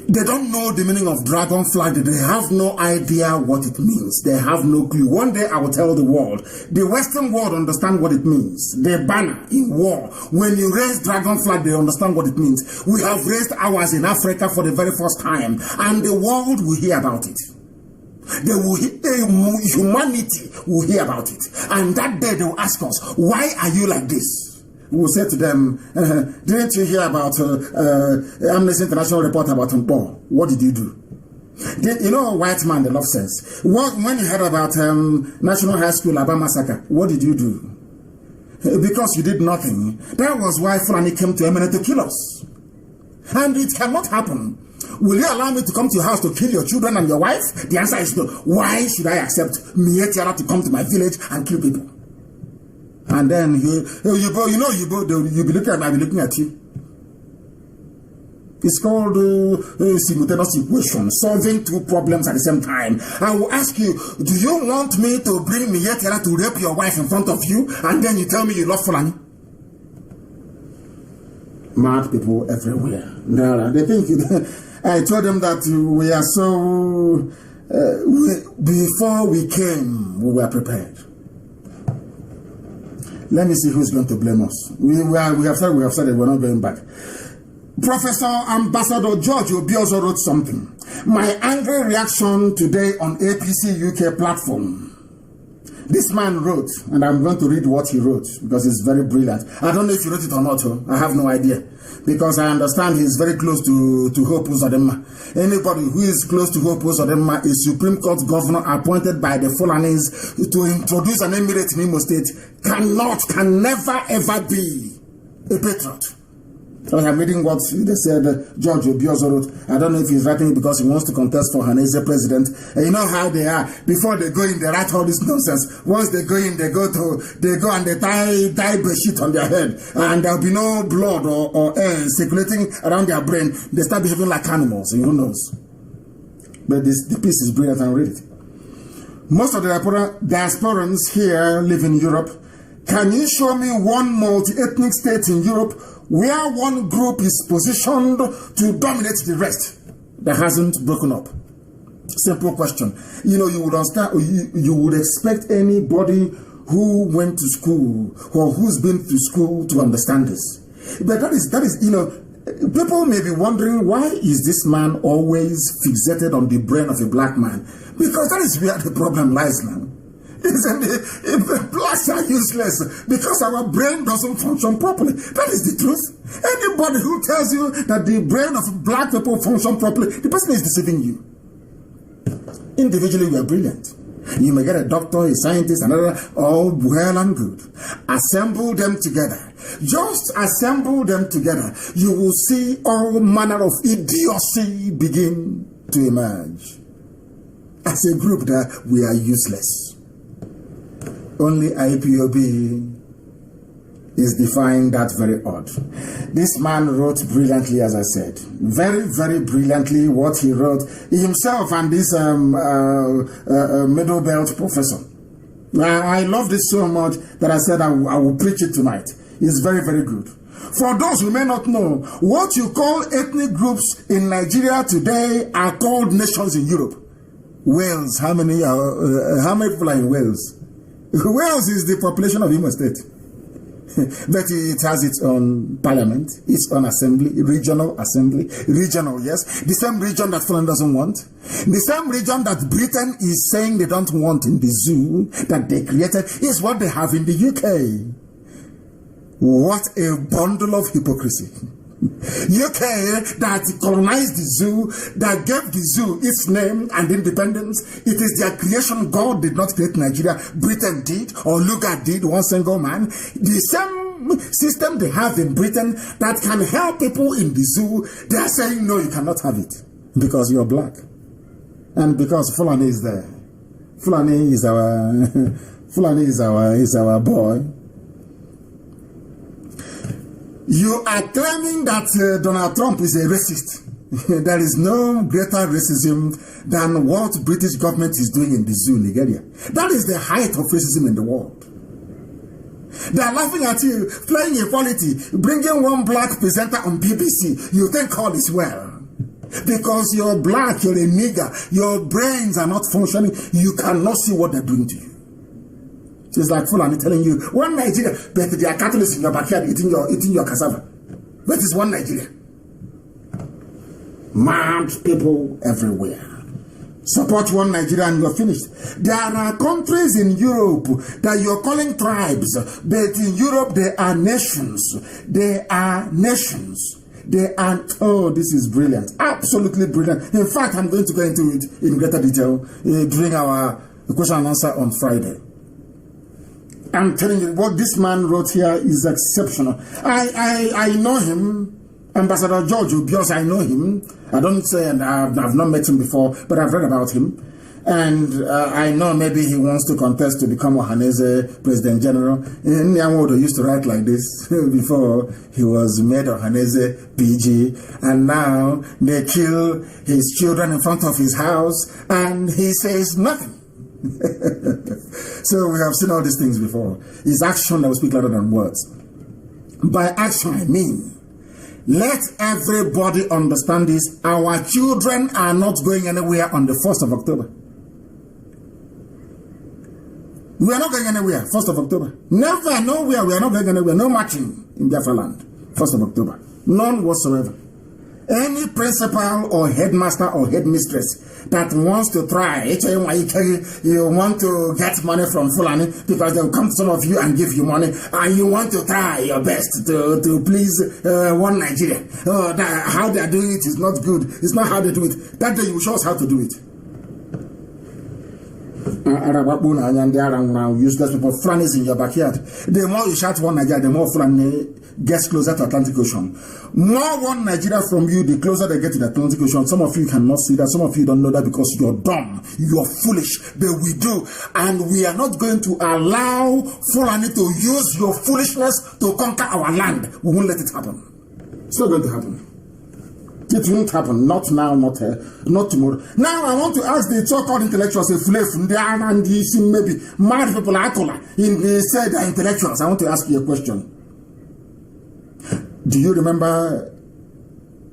They don't know the meaning of dragon flag. They have no idea what it means. They have no clue. One day I will tell the world. The Western world understand what it means. The banner in war. When you raise dragon flag, they understand what it means. We have raised ours in Africa for the very first time. And the world will hear about it. Humanity will hear about it. And that day they will ask us, why are you like this? We will say to them, didn't you hear about Amnesty International report about Mpo? What did you do? You know, a white man, the love says, when you heard about National High School Aba massacre, what did you do? Because you did nothing. That was why Fulani came to Emene to kill us. And it cannot happen. Will you allow me to come to your house to kill your children and your wife? The answer is no. Why should I accept Mietiara to come to my village and kill people? And then you'll be looking at me, I'll be looking at you. It's called simultaneous equation, solving two problems at the same time. I will ask you, do you want me to bring Mietiara to rape your wife in front of you, and then you tell me you love Fulani? Mad people everywhere. No, they think I told them that we are so. Before we came, we were prepared. Let me see who's going to blame us. We have said that we're not going back. Professor Ambassador George Obiozo wrote something. My angry reaction today on APC UK platform. This man wrote, and I'm going to read what he wrote because it's very brilliant. I don't know if he wrote it or not. I have no idea. Because I understand he's very close to Hope Uzodinma. Anybody who is close to Hope Uzodinma is Supreme Court governor appointed by the Fulanis to introduce an emirate in Imo State can never ever be a patriot. So I'm reading what they said George Obiozo wrote. I don't know if he's writing it because he wants to contest for Hanese president. And you know how they are. Before they go in, they write all this nonsense. Once they go in, they go and they tie bedsheet on their head. And there'll be no blood or air circulating around their brain. They start behaving like animals, and who knows. But the piece is brilliant, and read it. Most of the diasporans here live in Europe. Can you show me one multi-ethnic state in Europe where one group is positioned to dominate the rest that hasn't broken up? Simple question. You know, you would understand, you would expect anybody who went to school or who's been to school to understand this. But that is, you know, people may be wondering, why is this man always fixated on the brain of a black man? Because that is where the problem lies now. Blacks are useless because our brain doesn't function properly. That is the truth. Anybody who tells you that the brain of black people function properly, the person is deceiving you. Individually, we are brilliant. You may get a doctor, a scientist, another, all well and good. Assemble them together. Just assemble them together. You will see all manner of idiocy begin to emerge. As a group, that we are useless. Only IPOB is defying that very odd. This man wrote brilliantly, as I said. Very, very brilliantly what he wrote. He himself and this middle belt professor. I love this so much that I said I will preach it tonight. It's very, very good. For those who may not know, what you call ethnic groups in Nigeria today are called nations in Europe. Wales, how many people are in Wales? Wales is the population of Imo State. But it has its own parliament, its own assembly, regional, yes. The same region that Fulham doesn't want. The same region that Britain is saying they don't want in the zoo that they created is what they have in the UK. What a bundle of hypocrisy. UK that colonized the zoo, that gave the zoo its name and independence. It is their creation. God did not create Nigeria. Britain did, or Lugard did, one single man. The same same system they have in Britain that can help people in the zoo, they are saying, no, you cannot have it because you're black. And because Fulani is there. Fulani is our boy. You are claiming that Donald Trump is a racist. There is no greater racism than what British government is doing in the zoo, Nigeria. That is the height of racism in the world. They are laughing at you, playing equality, bringing one black presenter on BBC. You think all is well. Because you're black, you're a nigger, your brains are not functioning, you cannot see what they're doing to you. It's like Fulani telling you, one Nigeria, but there are Catholics in your backyard eating your cassava. That is one Nigeria. Mad people everywhere. Support one Nigeria and you're finished. There are countries in Europe that you're calling tribes, but in Europe they are nations. They are nations. They are, oh, this is brilliant. Absolutely brilliant. In fact, I'm going to go into it in greater detail during our question and answer on Friday. I'm telling you, what this man wrote here is exceptional. I know him. Ambassador George Obios, I know him. I don't say, and I've not met him before, but I've read about him. And I know maybe he wants to contest to become Ohanese President General. Nyamodo used to write like this before he was made Ohanese PG. And now they kill his children in front of his house and he says nothing. So we have seen all these things before. It's action that will speak louder than words. By action, I mean, let everybody understand this. Our children are not going anywhere on the 1st of October. We are not going anywhere, 1st of October. Never, nowhere, we are not going anywhere. No marching in Biafra land, 1st of October. None whatsoever. Any principal or headmaster or headmistress that wants to try, you want to get money from Fulani because they'll come to some of you and give you money, and you want to try your best to please one Nigeria. How they are doing it is not good. It's not how they do it. That day you will show us how to do it. Useless people, Fulanis in your backyard. The more you shout one Nigeria, the more Fulani gets closer to Atlantic Ocean. More one Nigeria from you, the closer they get to the Atlantic Ocean. Some of you cannot see that. Some of you don't know that because you're dumb. You're foolish. But we do. And we are not going to allow Fulani to use your foolishness to conquer our land. We won't let it happen. It's not going to happen. It won't happen. Not now, not tomorrow. Now I want to ask the so-called intellectuals, maybe mad people they say they're intellectuals. I want to ask you a question. Do you remember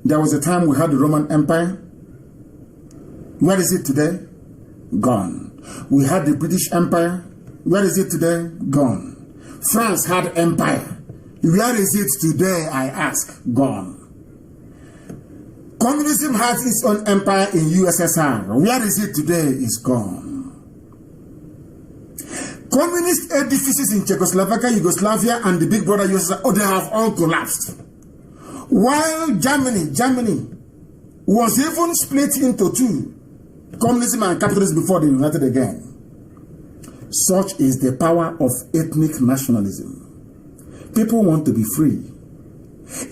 there was a time we had the Roman Empire? Where is it today? Gone. We had the British Empire. Where is it today? Gone. France had empire. Where is it today, I ask? Gone. Communism has its own empire in USSR. Where is it today? Is gone. Communist edifices in Czechoslovakia, Yugoslavia, and the big brother USSR, they have all collapsed. While Germany was even split into two, communism and capitalism, before they united again. Such is the power of ethnic nationalism. People want to be free.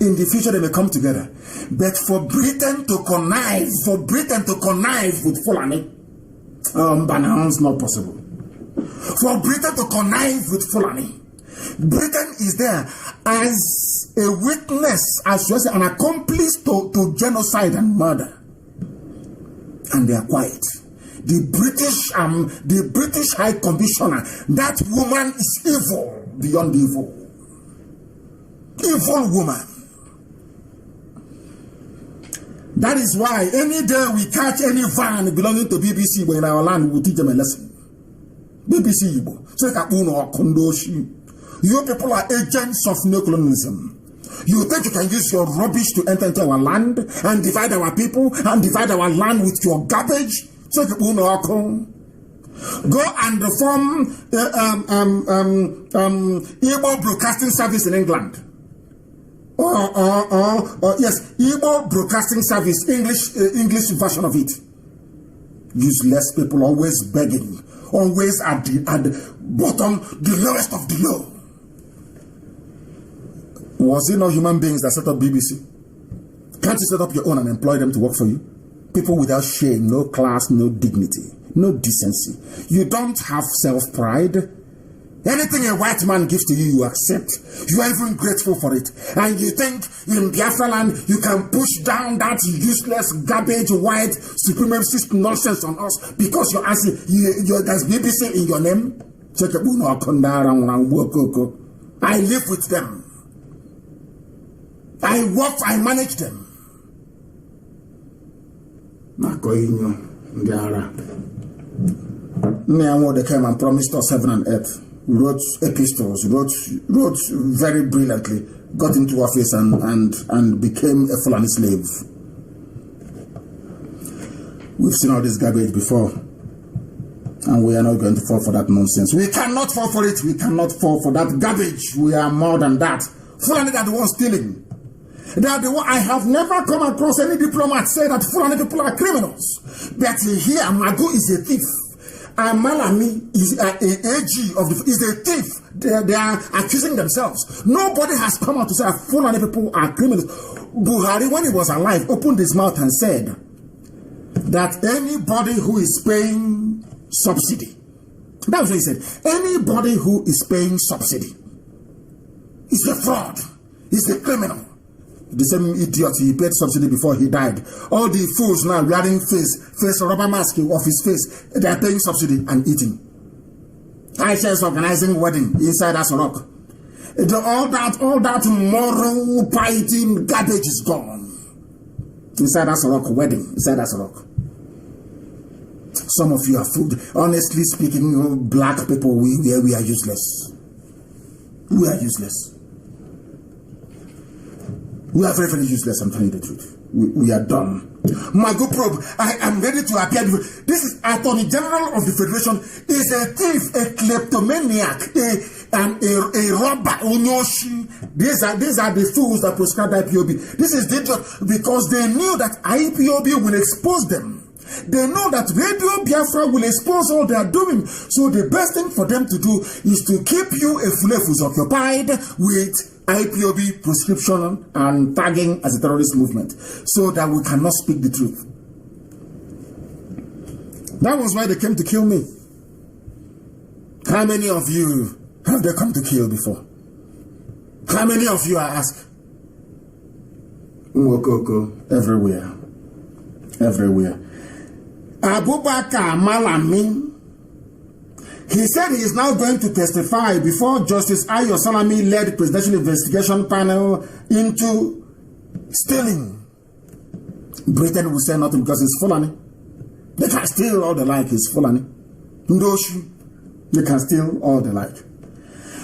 In the future, they may come together. But for Britain to connive with Fulani, it's not possible. For Britain to connive with Fulani, Britain is there as a witness, as well as an accomplice to genocide and murder. And they are quiet. The British High Commissioner, that woman is evil beyond evil. Evil woman. That is why any day we catch any van belonging to BBC in our land, we will teach them a lesson. BBC Igbo. You people are agents of neocolonialism. You think you can use your rubbish to enter into our land and divide our people and divide our land with your garbage? Go and reform Igbo Broadcasting Service in England. Yes, Igbo Broadcasting Service, English version of it. Useless people, always begging, always at the bottom, the lowest of the low. Was it not human beings that set up BBC? Can't you set up your own and employ them to work for you? People without shame, no class, no dignity, no decency. You don't have self-pride. Anything a white man gives to you, you accept. You are even grateful for it. And you think in Biafra land, you can push down that useless, garbage, white, supremacist nonsense on us because you're asking, there's BBC in your name? I live with them. I work, I manage them. They came and promised us heaven and earth, wrote epistles, wrote very brilliantly, got into office and became a Fulani slave. We've seen all this garbage before, and we are not going to fall for that nonsense. We cannot fall for it. We cannot fall for that garbage. We are more than that. Fulani are the ones stealing. I have never come across any diplomat say that Fulani people are criminals. But here, Magu is a thief. And Malami is an AG is a thief. They are accusing themselves. Nobody has come out to say that Fulani people are criminals. Buhari, when he was alive, opened his mouth and said that anybody who is paying subsidy, that's what he said, anybody who is paying subsidy is a fraud, is a criminal. The same idiot, he paid subsidy before he died. All the fools now wearing face rubber mask off his face, they are paying subsidy and eating. Aisha is organizing wedding inside Aso Rock. All that moral piety garbage is gone. Inside Aso Rock, wedding, inside Aso Rock. Some of you are fooled. Honestly speaking, black people, we are useless. We are useless. We are very, very useless, I'm telling you the truth. We are done. My good probe, I am ready to appear. This is Attorney General of the Federation, is a thief, a kleptomaniac, a robber, Onyoshi. These are the fools that prescribe IPOB. This is dangerous because they knew that IPOB will expose them. They know that Radio Biafra will expose all they are doing. So the best thing for them to do is to keep you a fulefus occupied with IPOB prescription and tagging as a terrorist movement so that we cannot speak the truth. That was why they came to kill me. How many of you have they come to kill before? How many of you, I ask? Mwokoko, everywhere. Everywhere. Abubakar Malami, he said he is now going to testify before Justice Ayo Salami-led presidential investigation panel into stealing. Britain will say nothing because it's Fulani. They can steal all they like, it's Fulani. Ndoshu, they can steal all they like.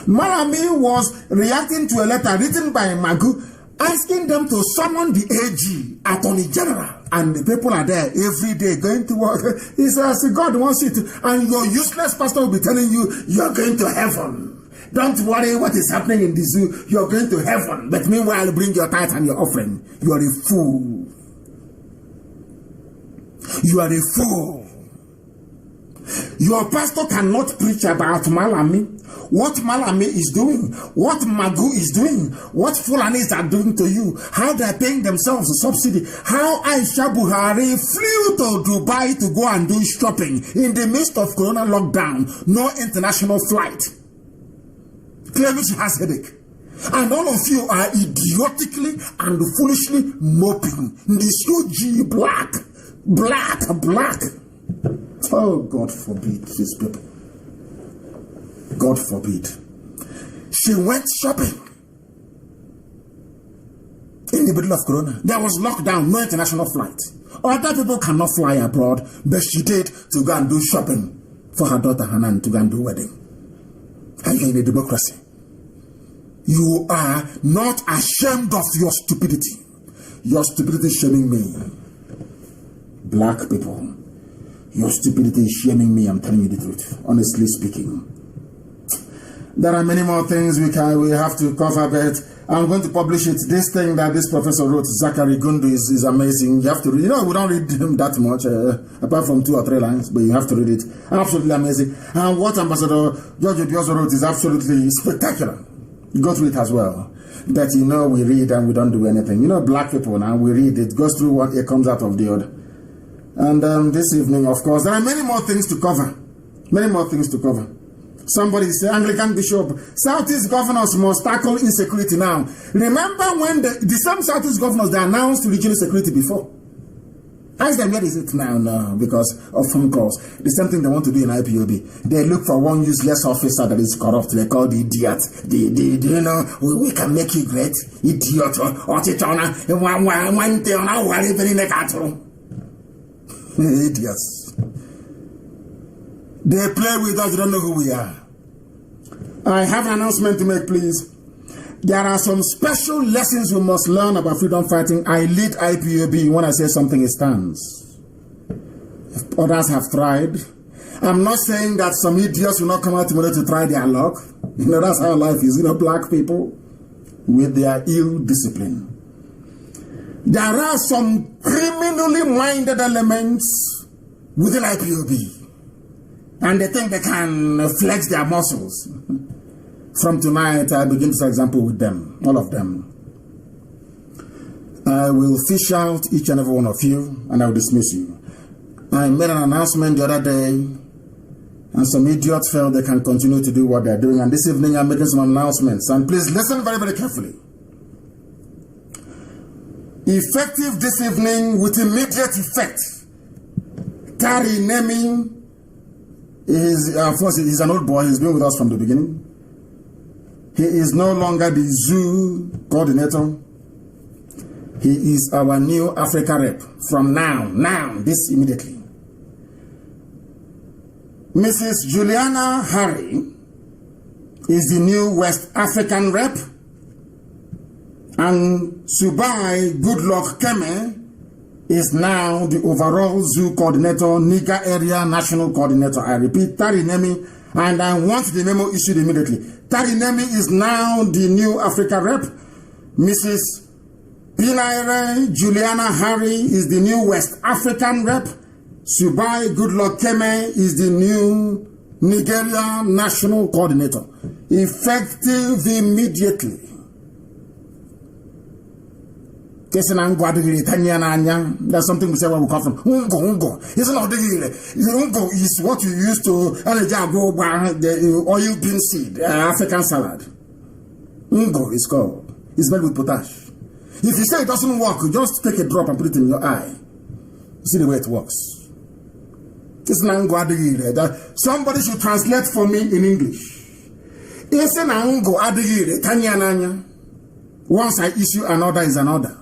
Malami was reacting to a letter written by Magu asking them to summon the AG, Attorney General. And the people are there every day going to work. He says, God wants it. And your useless pastor will be telling you, you're going to heaven. Don't worry what is happening in the zoo. You're going to heaven. But meanwhile, bring your tithe and your offering. You are a fool. You are a fool. Your pastor cannot preach about Malami. What Malami is doing, what Magu is doing, what Fulanis are doing to you, how they are paying themselves a subsidy, how Aisha Buhari flew to Dubai to go and do shopping in the midst of Corona lockdown, no international flight. Clearly she has headache. And all of you are idiotically and foolishly moping. This huge black. Oh, God forbid these people. God forbid. She went shopping in the middle of Corona. There was lockdown, no international flight. Other people cannot fly abroad, but she did to go and do shopping for her daughter Hanan to go and do wedding. And you're in a democracy. You are not ashamed of your stupidity. Your stupidity is shaming me. Black people, your stupidity is shaming me. I'm telling you the truth, honestly speaking. There are many more things we have to cover, but I'm going to publish it. This thing that this professor wrote, Zachary Gundu, is amazing. You have to read. You know, we don't read him that much, apart from 2 or 3 lines, but you have to read it. Absolutely amazing. And what Ambassador George Obiozo wrote is absolutely spectacular. Go through it as well. But you know, we read and we don't do anything. You know, black people now, we read it, goes through one, it comes out of the other. And this evening, of course, there are many more things to cover. Many more things to cover. Somebody say, Anglican bishop, Southeast governors must tackle insecurity now. Remember when the same Southeast governors, they announced regional security before? Ask them, where is it now? No, because of phone calls. The same thing they want to do in IPOB. They look for one useless officer that is corrupt. They call the idiot. You know, we can make you great. Idiot. Idiots. They play with us, they don't know who we are. I have an announcement to make, please. There are some special lessons we must learn about freedom fighting. I lead IPOB. When I say something, it stands. If others have tried. I'm not saying that some idiots will not come out tomorrow to try their luck. You know, that's how life is. You know, black people with their ill discipline. There are some criminally minded elements within IPOB. And they think they can flex their muscles. From tonight, I begin to set example with them, all of them. I will fish out each and every one of you, and I will dismiss you. I made an announcement the other day, and some idiots felt they can continue to do what they're doing. And this evening, I'm making some announcements. And please listen very, very carefully. Effective this evening, with immediate effect, Tari Nemi is, of course, he's an old boy. He's been with us from the beginning. He is no longer the zoo coordinator. He is our new Africa rep from now, this immediately. Mrs. Juliana Harry is the new West African rep. And Subai Goodluck Keme is now the overall zoo coordinator, Niger area national coordinator. I repeat, Tari Nemi. And I want the memo issued immediately. Tari Nemi is now the new Africa rep. Mrs. Pinaire Juliana Harry is the new West African rep. Subai Goodluck Keme is the new Nigeria national coordinator. Effective immediately. That's something we say where we come from. Ungo. It's not Ungo is what you use to the oil bean seed, African salad. Ungo is called. It's made with potash. If you say it doesn't work, you just take a drop and put it in your eye. See the way it works. It's that somebody should translate for me in English. It's an Ungo adigire Tanyananya. Once I issue an order is an order.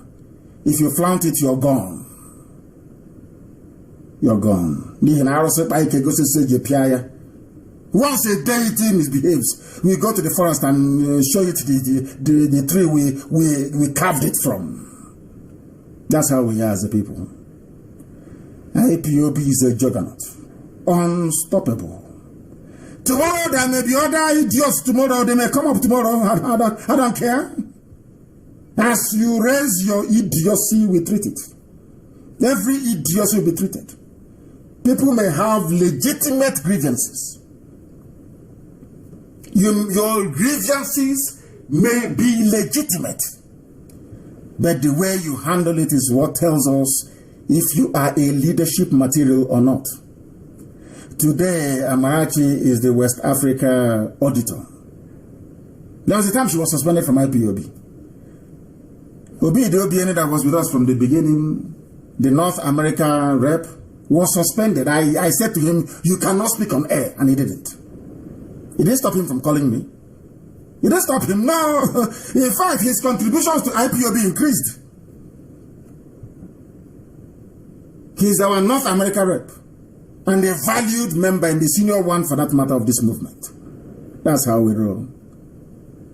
If you flaunt it, you're gone. You're gone. Once a deity misbehaves, we go to the forest and show it the tree we carved it from. That's how we are as a people. IPOB is a juggernaut. Unstoppable. Tomorrow there may be other idiots tomorrow. They may come up tomorrow. I don't care. As you raise your idiocy, we treat it. Every idiocy will be treated. People may have legitimate grievances. Your grievances may be legitimate. But the way you handle it is what tells us if you are a leadership material or not. Today, Amarachi is the West Africa auditor. There was a time she was suspended from IPOB. Obi Obiene that was with us from the beginning, the North America rep, was suspended. I said to him, you cannot speak on air, and he didn't. It didn't stop him from calling me. It didn't stop him. No. In fact, his contributions to IPOB increased. He's our North America rep, and a valued member and the senior one for that matter of this movement. That's how we roll.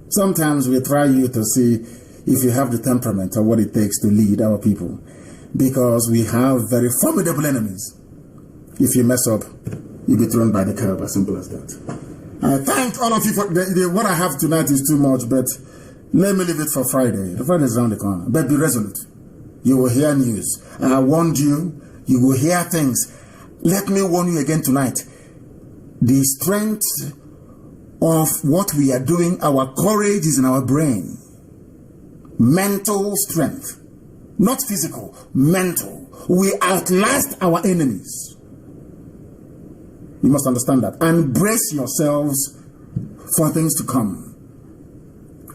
Sometimes we try you to see if you have the temperament or what it takes to lead our people, because we have very formidable enemies. If you mess up, you'll be thrown by the curb, as simple as that. I thank all of you for what I have tonight is too much, but let me leave it for Friday. The Friday is around the corner, but be resolute. You will hear news. I warned you, you will hear things. Let me warn you again tonight. The strength of what we are doing, our courage is in our brain. Mental strength, not physical, mental. We outlast our enemies. You must understand that. And brace yourselves for things to come.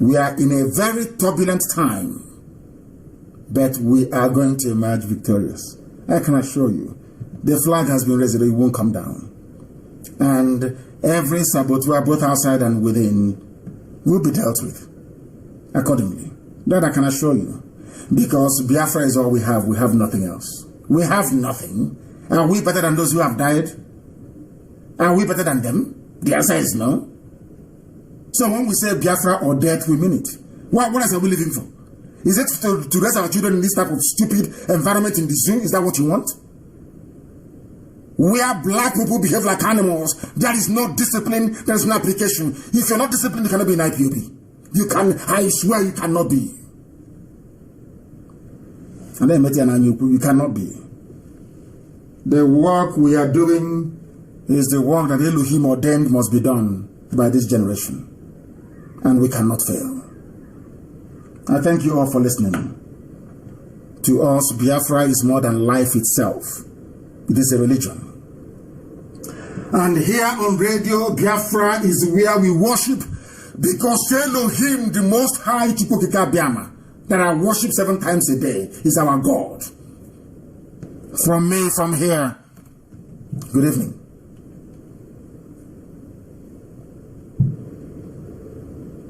We are in a very turbulent time, but we are going to emerge victorious. I can assure you. The flag has been raised, it won't come down. And every saboteur, both outside and within, will be dealt with accordingly. That I can assure you. Because Biafra is all we have nothing else. We have nothing. Are we better than those who have died? Are we better than them? The answer is no. So when we say Biafra or death, we mean it. What else are we living for? Is it to raise our children in this type of stupid environment in the zoo? Is that what you want? Where black people behave like animals, there is no discipline, there is no application. If you're not disciplined, you cannot be in IPOB. I swear you cannot be. And then you cannot be. The work we are doing is the work that Elohim ordained must be done by this generation. And we cannot fail. I thank you all for listening. To us, Biafra is more than life itself. It is a religion. And here on radio, Biafra is where we worship, because Elohim, the Most High Chukwu Biama, that I worship 7 times a day, is our God. From me, from here, good evening.